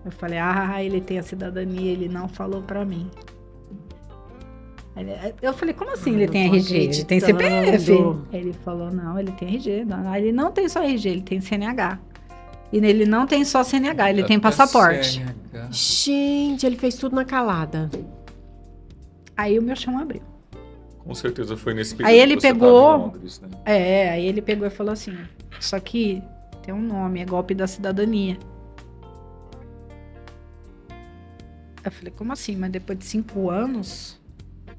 Eu falei, ele tem a cidadania, ele não falou pra mim. Eu falei, como assim ele tem RG? Ele tem CPF. Ele falou, não, ele tem RG. Não, ele não tem só RG, ele tem CNH. E ele não tem só CNH, ele tem passaporte. CNH. Gente, ele fez tudo na calada. Aí o meu chão abriu. Com certeza foi nesse período Aí ele que você pegou... tava em Londres, né? Aí ele pegou e falou assim, isso aqui tem um nome, é golpe da cidadania. Eu falei, como assim? Mas depois de 5 anos,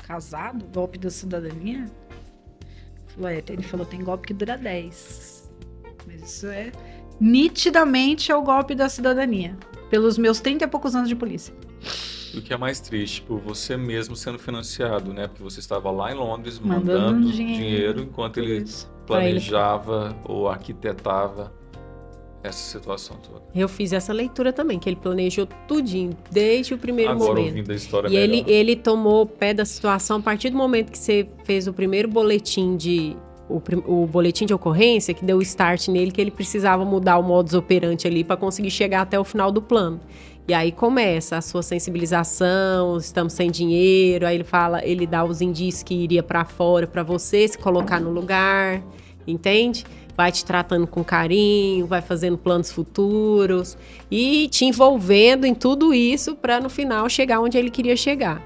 casado, golpe da cidadania? Ele falou, tem golpe que dura 10. Mas isso é nitidamente o golpe da cidadania. Pelos meus 30 e poucos anos de polícia. E o que é mais triste, por você mesmo sendo financiado, né? Porque você estava lá em Londres Mandando mandando dinheiro, enquanto tudo ele isso. planejava ou arquitetava essa situação toda. Eu fiz essa leitura também, que ele planejou tudinho, desde o primeiro Agora, momento. ouvindo a história E melhor. ele tomou o pé da situação a partir do momento que você fez o primeiro boletim o boletim de ocorrência, que deu o start nele, que ele precisava mudar o modus operandi ali para conseguir chegar até o final do plano. E aí começa a sua sensibilização, estamos sem dinheiro, aí ele dá os indícios que iria para fora para você se colocar no lugar, entende? Vai te tratando com carinho, vai fazendo planos futuros e te envolvendo em tudo isso para no final chegar onde ele queria chegar.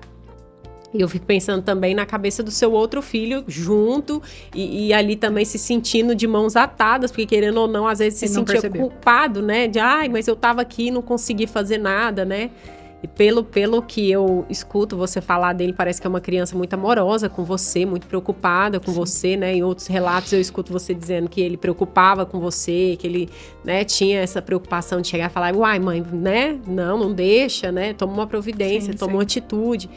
E eu fico pensando também na cabeça do seu outro filho junto e ali também se sentindo de mãos atadas, porque querendo ou não, às vezes se sentia culpado, né? De, mas eu tava aqui e não consegui fazer nada, né? E pelo que eu escuto você falar dele, parece que é uma criança muito amorosa com você, muito preocupada com você, né? Em outros relatos eu escuto você dizendo que ele preocupava com você, que ele, né, tinha essa preocupação de chegar e falar, uai, mãe, né? Não deixa, né? Toma uma providência, toma uma atitude.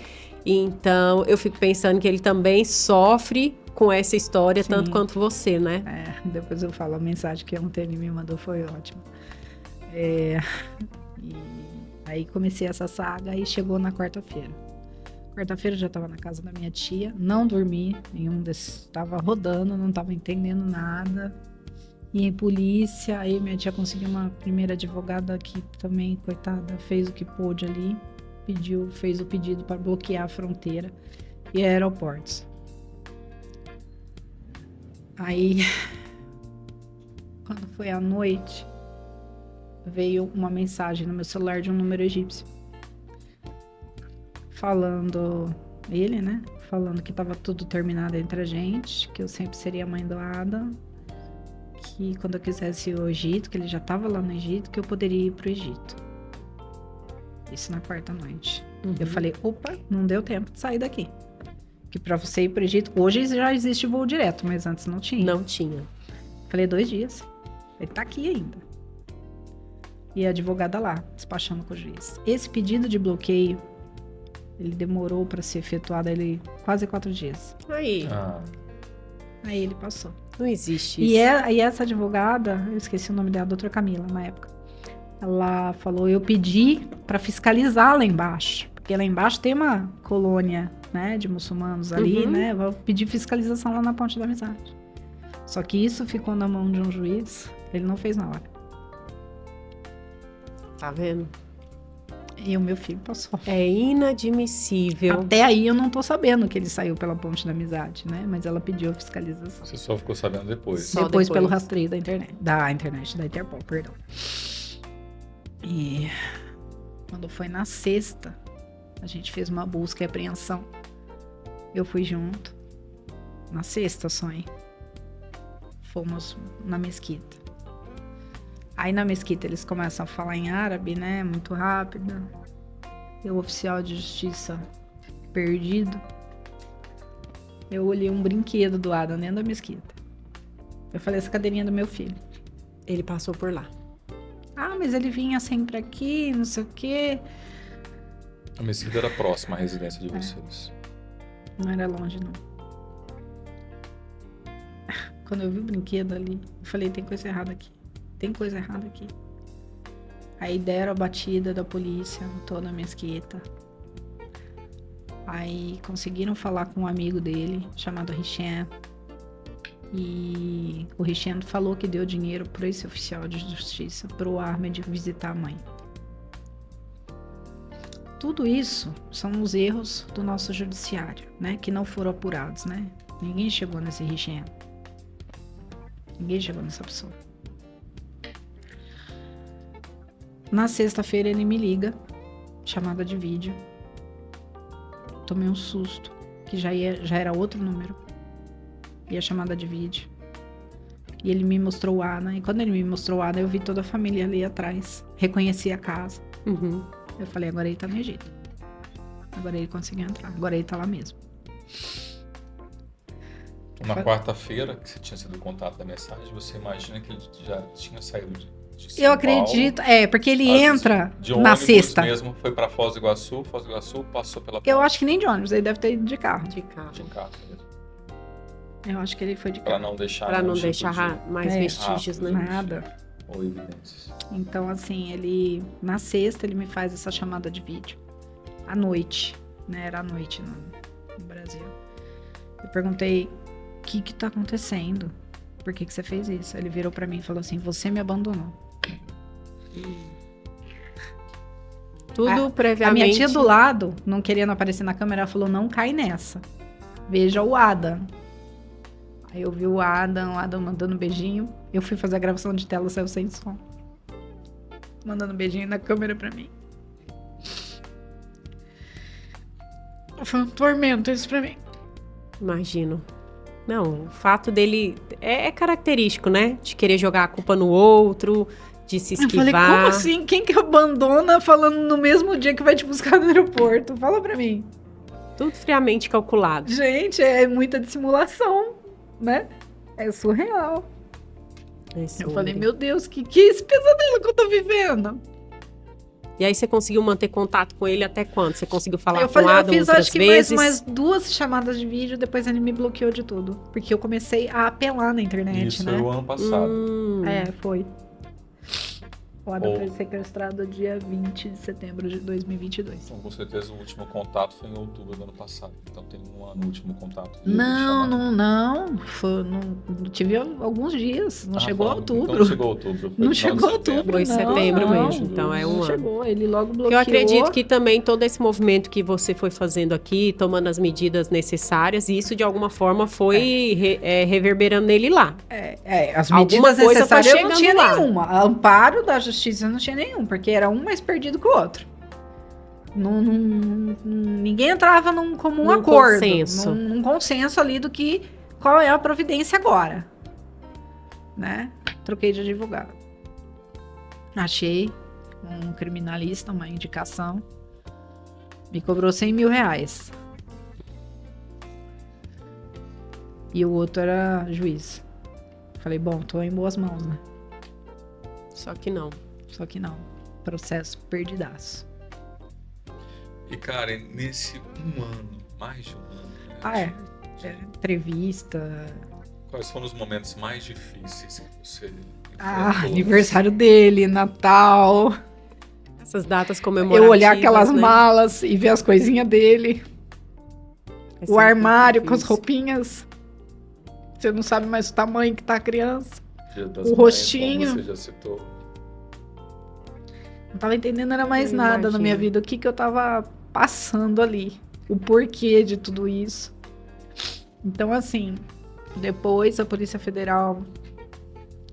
Então, eu fico pensando que ele também sofre com essa história, tanto quanto você, né? Depois eu falo, a mensagem que ontem ele me mandou foi ótima. E aí comecei essa saga e chegou na quarta-feira. Quarta-feira eu já estava na casa da minha tia, não dormi, estava rodando, não estava entendendo nada. E em polícia, aí minha tia conseguiu uma primeira advogada que também, coitada, fez o que pôde ali. Fez o pedido para bloquear a fronteira e aeroportos. Aí, quando foi à noite, veio uma mensagem no meu celular de um número egípcio. Falando que estava tudo terminado entre a gente, que eu sempre seria a mãe do Adam, que quando eu quisesse ir ao Egito, que ele já estava lá no Egito, que eu poderia ir para o Egito. Isso na quarta noite. Eu falei, opa, não deu tempo de sair daqui. Que pra você ir pro Egito, hoje já existe voo direto, mas antes não tinha. Não tinha. Falei, 2 dias. Ele tá aqui ainda. E a advogada lá, despachando com o juiz. Esse pedido de bloqueio, ele demorou pra ser efetuado quase 4 dias. Aí ele passou. Não existe isso. E essa advogada, eu esqueci o nome dela, a doutora Camila, na época. Ela falou, eu pedi para fiscalizar lá embaixo, porque lá embaixo tem uma colônia, né, de muçulmanos ali, né, vou pedir fiscalização lá na Ponte da Amizade. Só que isso ficou na mão de um juiz, ele não fez na hora. Tá vendo? E o meu filho passou. É inadmissível. Até aí eu não tô sabendo que ele saiu pela Ponte da Amizade, né, mas ela pediu a fiscalização. Você só ficou sabendo depois. Depois pelo rastreio da Interpol, perdão. E quando foi na sexta, a gente fez uma busca e apreensão. Eu fui junto. Na sexta só, hein? Fomos na mesquita. Aí na mesquita eles começam a falar em árabe, né? Muito rápido. E o oficial de justiça perdido. Eu olhei um brinquedo do Adam dentro da mesquita. Eu falei, essa cadeirinha do meu filho. Ele passou por lá. Mas ele vinha sempre aqui, não sei o quê. A mesquita era próxima à residência de vocês. Não era longe, não. Quando eu vi o brinquedo ali, eu falei, tem coisa errada aqui. Tem coisa errada aqui. Aí deram a batida da polícia, toda a mesquita. Aí conseguiram falar com um amigo dele, chamado Richan. E o Richan falou que deu dinheiro para esse oficial de justiça, para o Ahmed visitar a mãe. Tudo isso são os erros do nosso judiciário, né? Que não foram apurados, né? Ninguém chegou nesse Richan. Ninguém chegou nessa pessoa. Na sexta-feira ele me liga, chamada de vídeo. Tomei um susto, que já era outro número. E a chamada de vídeo. E ele me mostrou o Ana. E quando ele me mostrou o Ana, eu vi toda a família ali atrás. Reconheci a casa. Eu falei, agora ele tá no Egito. Agora ele conseguiu entrar. Agora ele tá lá mesmo. Na quarta-feira, que você tinha sido o contato da mensagem, você imagina que ele já tinha saído de São Eu acredito, porque ele Paulo, entra de na ônibus sexta. mesmo, foi pra Foz do Iguaçu, passou pela Eu ponte acho que nem de ônibus, ele deve ter ido de carro. De carro. de carro mesmo, Eu acho que ele foi de pra carro. não deixar Pra não nenhum tipo deixar mais vestígios, né? Nada. ou evidências. Então, assim, ele... Na sexta, ele me faz essa chamada de vídeo. À noite, né? Era à noite no Brasil. Eu perguntei, o que tá acontecendo? Por que você fez isso? Ele virou pra mim e falou assim, você me abandonou. Tudo A previamente. minha tia do lado, não querendo aparecer na câmera, ela falou, não cai nessa. Veja o Adam. Aí eu vi o Adam mandando beijinho. Eu fui fazer a gravação de tela, saiu sem som. Mandando beijinho na câmera pra mim. Foi um tormento isso pra mim. Imagino. Não, o fato dele é característico, né? De querer jogar a culpa no outro, de se Eu esquivar. falei, como assim? Quem que abandona falando no mesmo dia que vai te buscar no aeroporto? Fala pra mim. Tudo friamente calculado. Gente, é muita dissimulação, né? É surreal. Eu falei, meu Deus, que é esse pesadelo que eu tô vivendo? E aí você conseguiu manter contato com ele até quando? Você conseguiu falar Eu com falei, o eu Adam fiz outras acho que vezes? mais 2 chamadas de vídeo, depois ele me bloqueou de tudo. Porque eu comecei a apelar na internet, Isso né? é o ano passado. Foi. O Adam Ou- foi sequestrado dia 20 de setembro de 2022. Então, com certeza o último contato foi em outubro do ano passado. Então tem um ano o último contato. Não. Tive alguns dias. Não chegou a outubro. Então não chegou a outubro. Não chegou a outubro, Foi em setembro não. mesmo, então é um Não ano. chegou, ele logo bloqueou. Eu acredito que também todo esse movimento que você foi fazendo aqui, tomando as medidas necessárias, isso de alguma forma foi reverberando nele lá. As Alguma medidas coisa foi necessárias eu não chegando tinha lá. nenhuma. Amparo da justiça eu não tinha nenhum, porque era um mais perdido que o outro. Ninguém entrava num comum Num acordo. consenso. Num consenso ali do que qual é a providência agora. Né? Troquei de advogado. Achei um criminalista, uma indicação. Me cobrou R$100 mil. E o outro era juiz. Falei, bom, tô em boas mãos, né? Só que não. Só que não. Processo perdidaço. E, cara, nesse um ano, mais de um ano, né, Entrevista. quais foram os momentos mais difíceis que você enfrentou? Aniversário dele, Natal. Essas datas comemorativas. Eu olhar aquelas né? malas e ver as coisinhas dele. É O sempre armário com as difícil. roupinhas. Você não sabe mais o tamanho que tá a criança. Dia das o Mães, rostinho. como você já citou. Não tava entendendo era mais Eu nada na minha imagino. vida. O que eu tava passando ali. O porquê de tudo isso. Então, assim, depois a Polícia Federal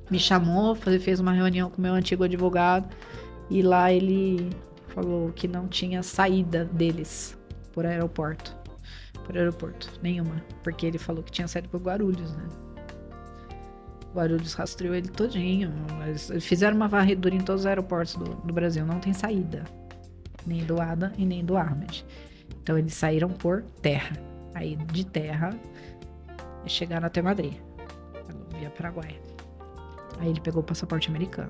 me chamou, fez uma reunião com o meu antigo advogado. E lá ele falou que não tinha saída deles por aeroporto. Nenhuma. Porque ele falou que tinha saído por Guarulhos, né? Guarulhos rastreou ele todinho. Eles fizeram uma varredura em todos os aeroportos do Brasil. Não tem saída. Nem do Adam e nem do Ahmed. Então eles saíram por terra. Aí de terra, eles chegaram até Madrid. Via Paraguai. Aí ele pegou o passaporte americano.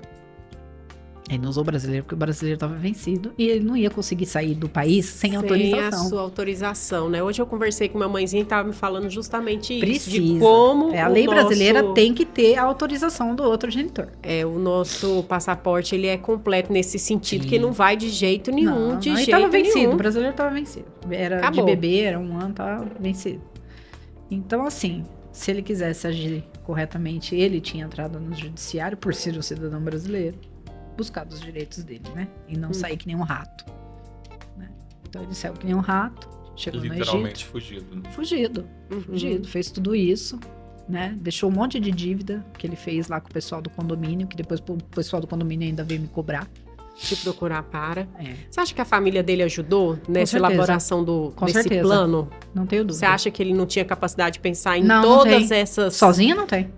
Ele não usou o brasileiro porque o brasileiro estava vencido e ele não ia conseguir sair do país sem autorização. a sua autorização, né? Hoje eu conversei com minha mãezinha e tava me falando justamente isso. De Precisa. como A o lei nosso- brasileira tem que ter a autorização do outro genitor. o nosso passaporte, ele é completo nesse sentido, Sim. que não vai de jeito nenhum, de ele jeito tava vencido, nenhum. o brasileiro estava vencido. Era Acabou. de bebê, era 1 ano, tava vencido. Então, assim, se ele quisesse agir corretamente, ele tinha entrado no judiciário por ser um cidadão brasileiro, buscar os direitos dele, né? E não sair que nem um rato. Né? Então ele saiu que nem um rato, chegou no Egito. Literalmente fugido. Né? Fugido, fez tudo isso, né? Deixou um monte de dívida que ele fez lá com o pessoal do condomínio, que depois o pessoal do condomínio ainda veio me cobrar. Te procurar para. É, Você acha que a família dele ajudou nessa certeza. elaboração Com desse certeza. plano? não tenho dúvida. Você acha que ele não tinha capacidade de pensar em Não todas tem. essas... Sozinho não tem.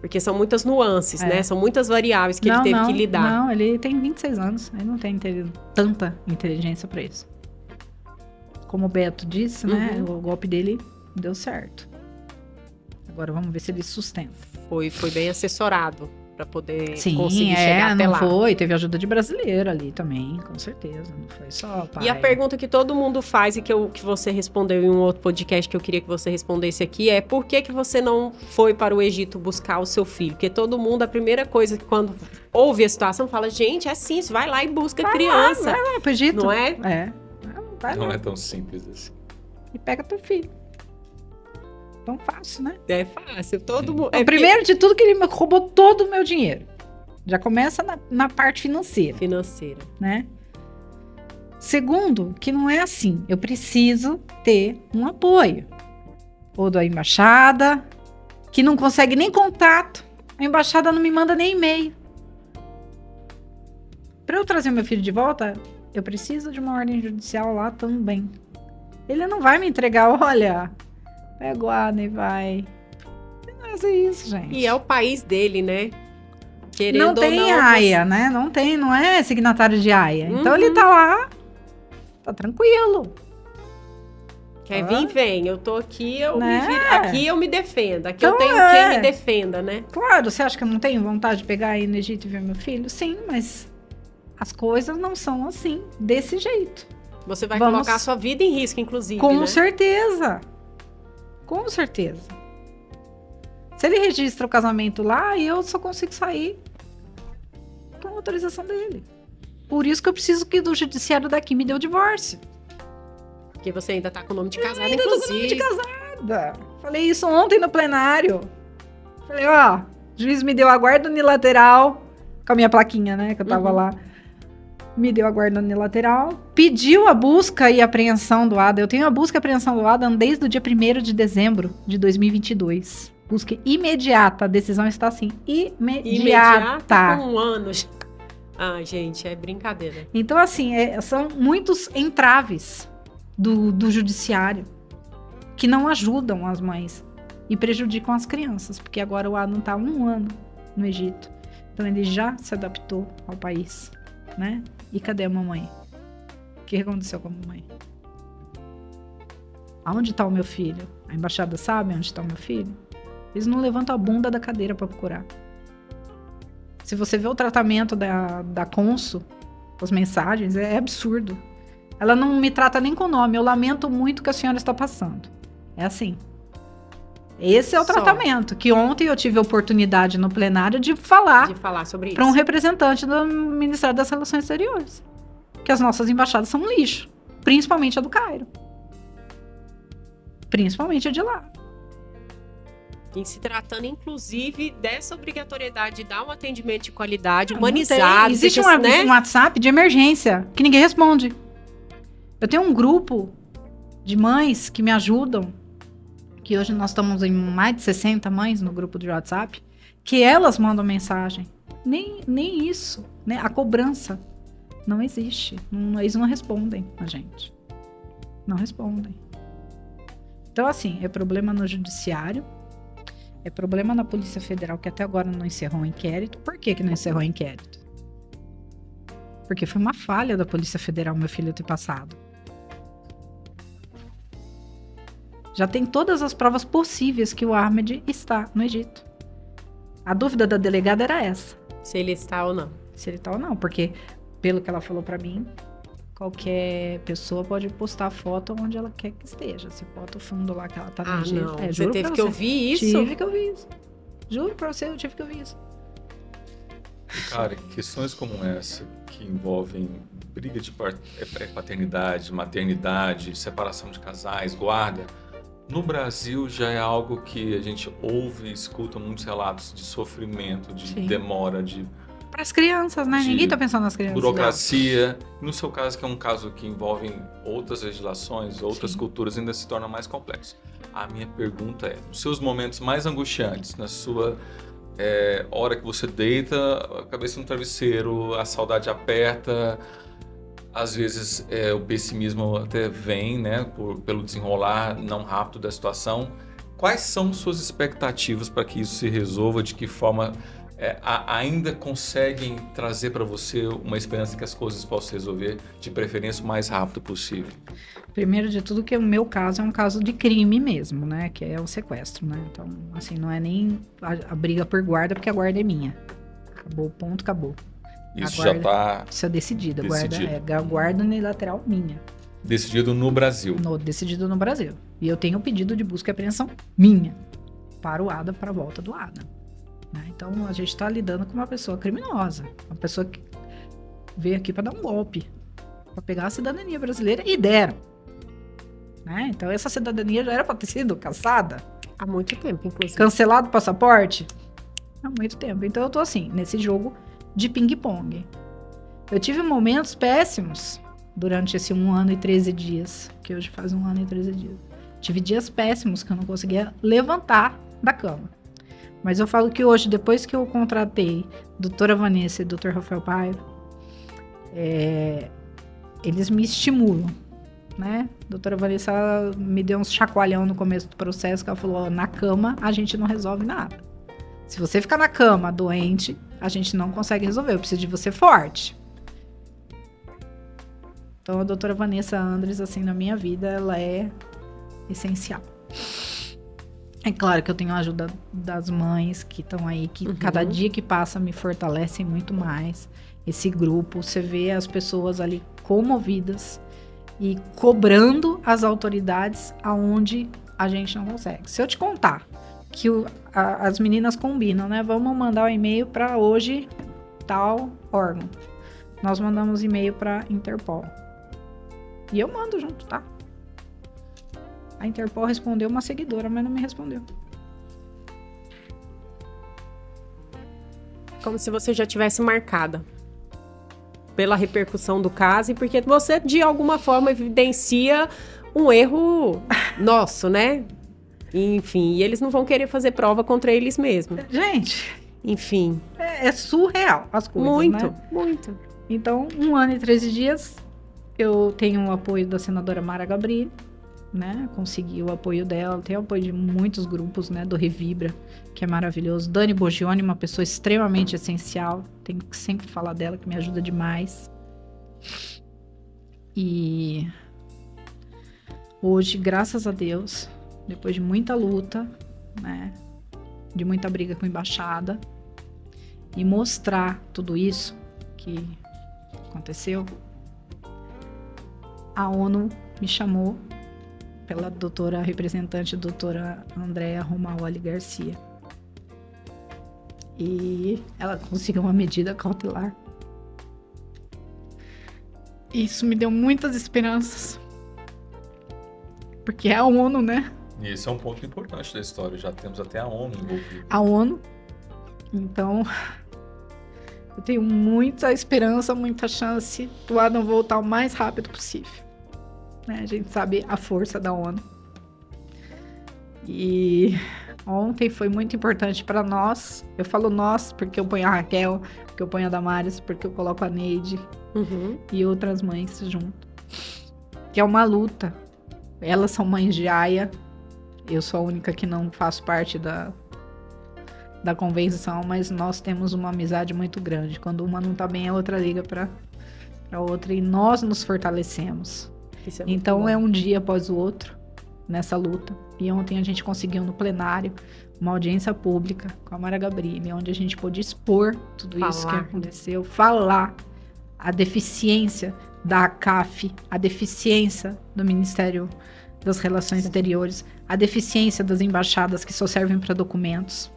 Porque são muitas nuances, É. né? São muitas variáveis que ele teve que lidar. Não, ele tem 26 anos. Ele não tem tanta inteligência pra isso. como o Beto disse, né? Uhum. O golpe dele deu certo. Agora vamos ver se ele sustenta. Foi bem assessorado para poder Sim, conseguir chegar até não lá. foi. Teve ajuda de brasileiro ali também, com certeza. Não foi só pai. E a pergunta que todo mundo faz e que você respondeu em um outro podcast que eu queria que você respondesse aqui é por que você não foi para o Egito buscar o seu filho? Porque todo mundo, a primeira coisa que quando ouve a situação, fala, gente, é assim, vai lá e busca a criança. Vai lá pro Egito. Não é? É. Vai Não lá é tão simples assim. e pega teu filho. Tão fácil, né? É fácil, todo mundo... Então, primeiro de tudo que ele me roubou todo o meu dinheiro. Já começa na parte financeira, financeira. né? Segundo, que não é assim. Eu preciso ter um apoio. Ou da embaixada, que não consegue nem contato. A embaixada não me manda nem e-mail. Para eu trazer meu filho de volta, eu preciso de uma ordem judicial lá também. Ele não vai me entregar, olha, pega o Adem e vai. Não é isso, gente. E é o país dele, né? Querendo Não tem ou não, AIA, né? Não é signatário de AIA. Então Uhum. ele tá lá, tá tranquilo. Quer vir, vem. Eu tô aqui, Né? aqui eu me defendo. Aqui Então eu tenho é. quem me defenda, né? Claro, você acha que eu não tenho vontade de pegar aí no Egito e ver meu filho? Sim, mas as coisas não são assim, desse jeito. Você vai Vamos- colocar a sua vida em risco, inclusive, Com né? certeza. Com certeza. Se ele registra o casamento lá, eu só consigo sair com a autorização dele. Por isso que eu preciso que do judiciário daqui me dê o divórcio. Porque você ainda tá com o nome de casada, ainda tô com o inclusive. nome de casada. Falei isso ontem no plenário. Falei, ó, o juiz me deu a guarda unilateral, com a minha plaquinha, né, que eu tava Uhum. lá. Me deu a guarda unilateral, pediu a busca e apreensão do Adam. Eu tenho a busca e apreensão do Adam desde o dia 1º de dezembro de 2022. Busca imediata, a decisão está assim, imediata. Com 1 ano. Ai, gente, é brincadeira. Então, assim, são muitos entraves do judiciário que não ajudam as mães e prejudicam as crianças, porque agora o Adam está há 1 ano no Egito. Então, ele já se adaptou ao país, né? E cadê a mamãe? O que aconteceu com a mamãe? Aonde está o meu filho? A embaixada sabe onde está o meu filho? Eles não levantam a bunda da cadeira para procurar. Se você vê o tratamento da cônsul, as mensagens, é absurdo. Ela não me trata nem com nome. Eu lamento muito o que a senhora está passando. É assim. Esse é o Só. tratamento. Que ontem eu tive a oportunidade no plenário de falar De falar sobre isso. para um representante do Ministério das Relações Exteriores. Que as nossas embaixadas são um lixo. Principalmente a do Cairo. Principalmente a de lá. Em se tratando, inclusive, dessa obrigatoriedade de dar um atendimento de qualidade, Não humanizado. tem. Existe porque, um né? WhatsApp de emergência que ninguém responde. Eu tenho um grupo de mães que me ajudam, que hoje nós estamos em mais de 60 mães no grupo de WhatsApp, que elas mandam mensagem. Nem isso, né? A cobrança não existe. Eles não respondem a gente. Não respondem. Então, assim, é problema no judiciário, é problema na Polícia Federal, que até agora não encerrou o inquérito. Por que não encerrou o inquérito? Porque foi uma falha da Polícia Federal meu filho ter passado. Já tem todas as provas possíveis que o Ahmed está no Egito. A dúvida da delegada era essa. Se ele está ou não. Se ele está ou não, porque pelo que ela falou pra mim, qualquer pessoa pode postar a foto onde ela quer que esteja. Se bota o fundo lá que ela tá no Egito. Não. Você juro teve pra que ouvir isso? Tive que ouvir isso. Juro pra você, eu tive que ouvir isso. Cara, questões como essa, que envolvem briga de paternidade, maternidade, separação de casais, guarda, no Brasil já é algo que a gente ouve e escuta muitos relatos de sofrimento, de Sim. demora, de Para as crianças, né? De Ninguém tá pensando nas crianças. burocracia. No seu caso, que é um caso que envolve outras legislações, outras Sim. culturas, ainda se torna mais complexo. A minha pergunta é, nos seus momentos mais angustiantes, na sua hora que você deita a cabeça no travesseiro, a saudade aperta, às vezes o pessimismo até vem, né, pelo desenrolar não rápido da situação. Quais são suas expectativas para que isso se resolva? De que forma ainda conseguem trazer para você uma esperança que as coisas possam se resolver, de preferência o mais rápido possível? Primeiro de tudo que o meu caso é um caso de crime mesmo, né? Que é o sequestro, né? Então, assim, não é nem a briga por guarda, porque a guarda é minha. Acabou, ponto, acabou. Isso guarda, já está Isso é decidido. A guarda decidido. é a guarda unilateral minha. Decidido no Brasil. Decidido no Brasil. E eu tenho o pedido de busca e apreensão minha. Para o ADA, para a volta do ADA. Né? Então, a gente está lidando com uma pessoa criminosa. Uma pessoa que veio aqui para dar um golpe. Para pegar a cidadania brasileira e deram. Né? Então, essa cidadania já era para ter sido caçada. Há muito tempo, inclusive. Cancelado o passaporte? Há muito tempo. Então, eu tô assim, nesse jogo de ping-pong. Eu tive momentos péssimos durante esse 1 ano e 13 dias. Que hoje faz 1 ano e 13 dias. Tive dias péssimos que eu não conseguia levantar da cama. Mas eu falo que hoje, depois que eu contratei doutora Vanessa e doutor Rafael Paiva, eles me estimulam, né? Doutora Vanessa me deu um chacoalhão no começo do processo, que ela falou, na cama a gente não resolve nada. Se você ficar na cama doente, a gente não consegue resolver, eu preciso de você forte. Então a doutora Vanessa Andres, assim, na minha vida, ela é essencial. É claro que eu tenho a ajuda das mães que estão aí, que cada dia que passa me fortalecem muito mais. Esse grupo, você vê as pessoas ali comovidas e cobrando as autoridades aonde a gente não consegue. Se eu te contar que as meninas combinam, né? Vamos mandar um e-mail para hoje tal órgão. Nós mandamos e-mail para Interpol. E eu mando junto, tá? A Interpol respondeu uma seguidora, mas não me respondeu. Como se você já tivesse marcada pela repercussão do caso e porque você, de alguma forma, evidencia um erro nosso, né? Enfim, e eles não vão querer fazer prova contra eles mesmos. Gente, enfim. É surreal as coisas, muito, né? Muito. Então, 1 ano e 13 dias, eu tenho o apoio da senadora Mara Gabrilli, né? Consegui o apoio dela, tenho o apoio de muitos grupos, né? Do Revibra, que é maravilhoso. Dani Bogione, uma pessoa extremamente essencial, tenho que sempre falar dela, que me ajuda demais. E hoje, graças a Deus, depois de muita luta, né? De muita briga com a embaixada, e mostrar tudo isso que aconteceu, a ONU me chamou pela doutora representante, doutora Andréa Romaoli Garcia. E ela conseguiu uma medida cautelar. Isso me deu muitas esperanças. Porque é a ONU, né? E esse é um ponto importante da história. Já temos até a ONU envolvida. A ONU. Então, eu tenho muita esperança, muita chance do Adam voltar o mais rápido possível. Né? A gente sabe a força da ONU. E ontem foi muito importante para nós. Eu falo nós porque eu ponho a Raquel, porque eu ponho a Damares, porque eu coloco a Neide e outras mães junto. Que é uma luta. Elas são mães de Aya. Eu sou a única que não faço parte da convenção, mas nós temos uma amizade muito grande. Quando uma não tá bem, a outra liga pra outra e nós nos fortalecemos. Então é um dia após o outro nessa luta. E ontem a gente conseguiu no plenário uma audiência pública com a Mara Gabrilli, onde a gente pôde expor tudo isso que aconteceu, falar a deficiência da ACAF, a deficiência do Ministério das Relações Exteriores, a deficiência das embaixadas que só servem para documentos,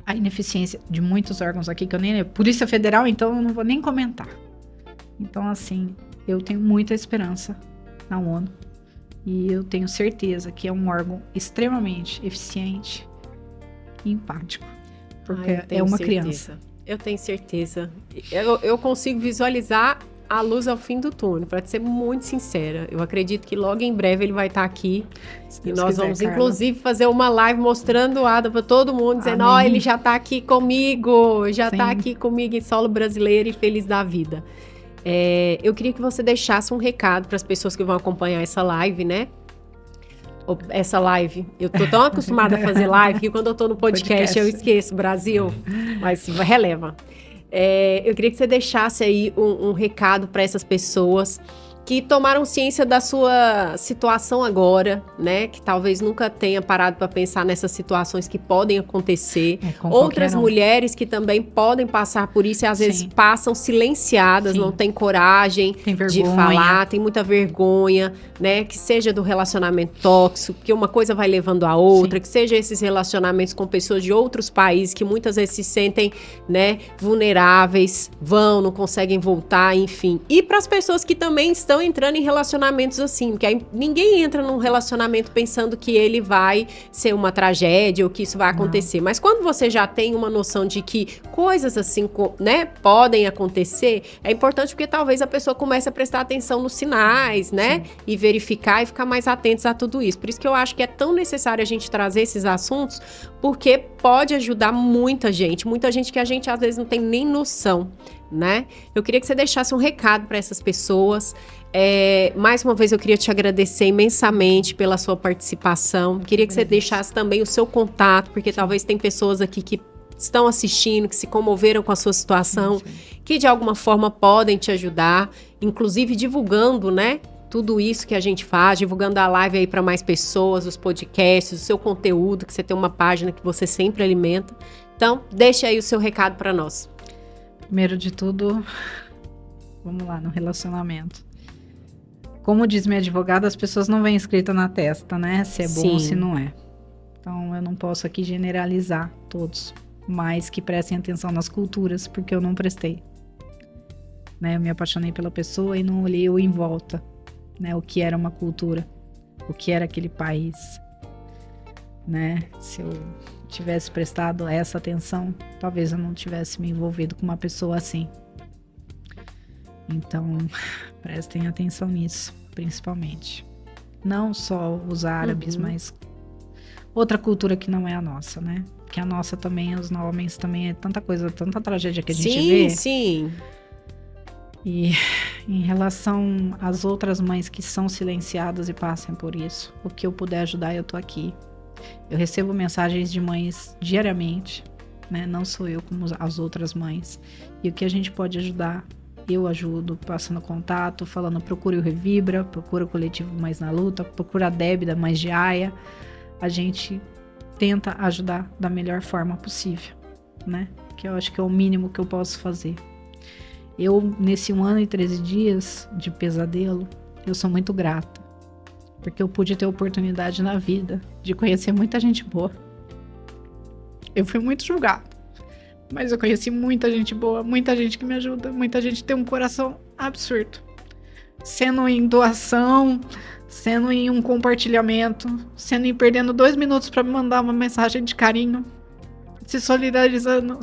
a ineficiência de muitos órgãos aqui, que eu nem... Polícia Federal, então, eu não vou nem comentar. Então, assim, eu tenho muita esperança na ONU e eu tenho certeza que é um órgão extremamente eficiente e empático, porque é uma criança. Eu tenho certeza. Eu consigo visualizar a luz ao fim do túnel, para ser muito sincera. Eu acredito que logo em breve ele vai estar aqui. E nós vamos, inclusive, fazer uma live mostrando o Ada para todo mundo, dizendo, ó, ele já está aqui comigo, já está aqui comigo em solo brasileiro e feliz da vida. Eu queria que você deixasse um recado para as pessoas que vão acompanhar essa live, né? Essa live. Eu tô tão acostumada a fazer live que quando eu tô no podcast eu esqueço, Brasil. Mas releva. Eu queria que você deixasse aí um recado para essas pessoas que tomaram ciência da sua situação agora, né? Que talvez nunca tenha parado para pensar nessas situações que podem acontecer. Outras mulheres que também podem passar por isso e às vezes passam silenciadas, não têm coragem de falar, tem muita vergonha, né? Que seja do relacionamento tóxico, que uma coisa vai levando a outra, que seja esses relacionamentos com pessoas de outros países que muitas vezes se sentem, né, vulneráveis, não conseguem voltar, enfim. E para as pessoas que também estão entrando em relacionamentos assim, porque aí ninguém entra num relacionamento pensando que ele vai ser uma tragédia ou que isso vai acontecer. Mas quando você já tem uma noção de que coisas assim, né, podem acontecer, é importante porque talvez a pessoa comece a prestar atenção nos sinais, né, e verificar e ficar mais atentos a tudo isso. Por isso que eu acho que é tão necessário a gente trazer esses assuntos, porque pode ajudar muita gente que a gente às vezes não tem nem noção, né? Eu queria que você deixasse um recado para essas pessoas. Mais uma vez eu queria te agradecer imensamente pela sua participação. Queria que você deixasse também o seu contato, porque talvez tem pessoas aqui que estão assistindo, que se comoveram com a sua situação, que de alguma forma podem te ajudar, inclusive divulgando, né? Tudo isso que a gente faz, divulgando a live aí para mais pessoas, os podcasts, o seu conteúdo, que você tem uma página que você sempre alimenta. Então, deixe aí o seu recado para nós. Primeiro de tudo, vamos lá, no relacionamento. Como diz minha advogada, as pessoas não vêm escrita na testa, né? Se é bom ou se não é. Então, eu não posso aqui generalizar todos, mas que prestem atenção nas culturas, porque eu não prestei. Né? Eu me apaixonei pela pessoa e não olhei o em volta, né? O que era uma cultura, o que era aquele país, né? Se eu tivesse prestado essa atenção, talvez eu não tivesse me envolvido com uma pessoa assim. Então, prestem atenção nisso, principalmente. Não só os árabes, mas outra cultura que não é a nossa, né? Porque a nossa também, os homens também, é tanta coisa, tanta tragédia que a gente vê. Sim. E em relação às outras mães que são silenciadas e passam por isso, o que eu puder ajudar, eu tô aqui. Eu recebo mensagens de mães diariamente, né? Não sou eu como as outras mães. E o que a gente pode ajudar, eu ajudo, passando contato, falando procure o Revibra, procura o Coletivo Mais na Luta, procura a Débida Mais de Aia. A gente tenta ajudar da melhor forma possível, né? Que eu acho que é o mínimo que eu posso fazer. Eu, nesse 1 ano e 13 dias de pesadelo, eu sou muito grata. Porque eu pude ter oportunidade na vida de conhecer muita gente boa. Eu fui muito julgada, mas eu conheci muita gente boa, muita gente que me ajuda, muita gente que tem um coração absurdo. Sendo em doação, sendo em um compartilhamento, sendo em perdendo 2 minutos para me mandar uma mensagem de carinho, se solidarizando.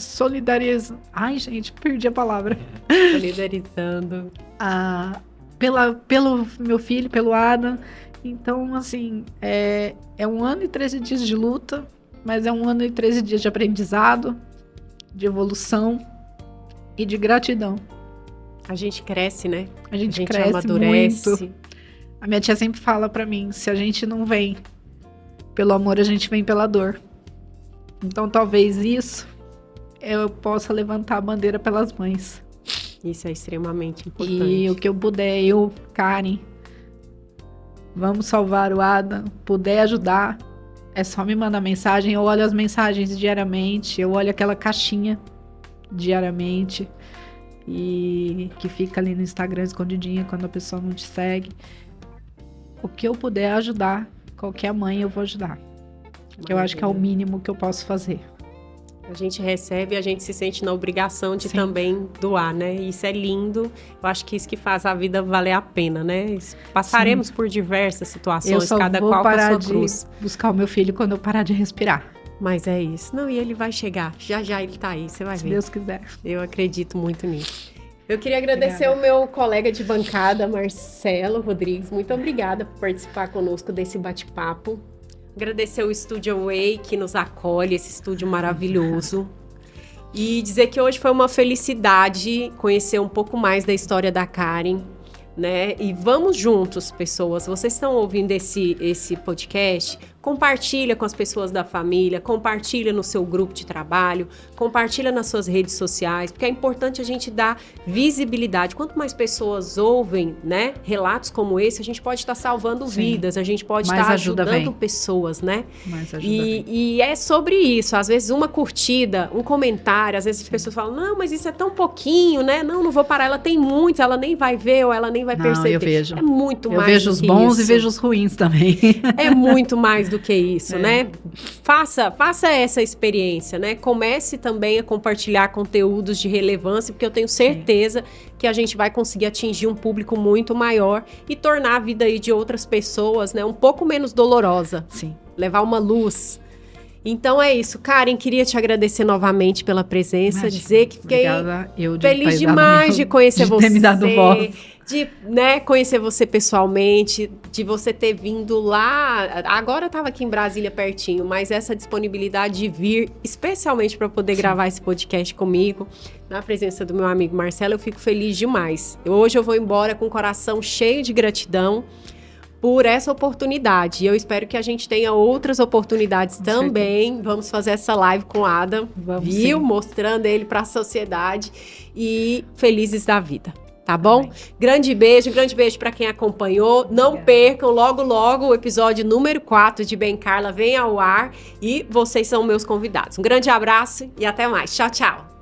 Ai, gente, perdi a palavra. Solidarizando. Pelo meu filho, pelo Adam. Então, assim, é 1 ano e 13 dias de luta, mas é 1 ano e 13 dias de aprendizado, de evolução e de gratidão. A gente cresce, né? A gente cresce amadurece. Muito. A minha tia sempre fala pra mim, se a gente não vem pelo amor, a gente vem pela dor. Então, talvez isso eu possa levantar a bandeira pelas mães. Isso é extremamente importante. E o que eu puder, eu, Karen, vamos salvar o Adam, puder ajudar, é só me mandar mensagem. Eu olho as mensagens diariamente, eu olho aquela caixinha diariamente e que fica ali no Instagram escondidinha quando a pessoa não te segue. O que eu puder ajudar, qualquer mãe eu vou ajudar. Que eu acho que é o mínimo que eu posso fazer. A gente recebe e a gente se sente na obrigação de também doar, né? Isso é lindo. Eu acho que isso que faz a vida valer a pena, né? Passaremos por diversas situações, cada qual com a sua cruz. Buscar o meu filho quando eu parar de respirar. Mas é isso. Não, e ele vai chegar. Já já ele tá aí, você vai ver. Se Deus quiser. Eu acredito muito nisso. Eu queria agradecer o meu colega de bancada, Marcelo Rodrigues. Muito obrigada por participar conosco desse bate-papo. Agradecer o Estúdio Way, que nos acolhe, esse estúdio maravilhoso. E dizer que hoje foi uma felicidade conhecer um pouco mais da história da Karen, né? E vamos juntos, pessoas. Vocês estão ouvindo esse podcast? compartilha com as pessoas da família, compartilha no seu grupo de trabalho, compartilha nas suas redes sociais, porque é importante a gente dar visibilidade. Quanto mais pessoas ouvem, né, relatos como esse, a gente pode estar salvando vidas, a gente pode estar ajudando pessoas, né? E é sobre isso. Às vezes uma curtida, um comentário, às vezes as pessoas falam, não, mas isso é tão pouquinho, né? Não vou parar. Ela tem muitos, ela nem vai ver ou ela nem vai perceber. Eu vejo. É muito mais. Eu vejo os bons e vejo os ruins também. É muito mais do que isso, né? Faça essa experiência, né? Comece também a compartilhar conteúdos de relevância, porque eu tenho certeza que a gente vai conseguir atingir um público muito maior e tornar a vida aí de outras pessoas, né, um pouco menos dolorosa. Sim. Levar uma luz. Então é isso. Karen, queria te agradecer novamente pela presença, dizer que fiquei feliz demais de conhecer você. Ter me dado voz. De, né, conhecer você pessoalmente, de você ter vindo lá. Agora eu estava aqui em Brasília pertinho, mas essa disponibilidade de vir, especialmente para poder gravar esse podcast comigo, na presença do meu amigo Marcelo, eu fico feliz demais. Hoje eu vou embora com o coração cheio de gratidão por essa oportunidade. E eu espero que a gente tenha outras oportunidades também. Vamos fazer essa live com o Adam, mostrando ele para a sociedade e felizes da vida. Tá bom? Grande beijo para quem acompanhou. Não percam, logo o episódio número 4 de Bem Carla vem ao ar e vocês são meus convidados. Um grande abraço e até mais. Tchau, tchau.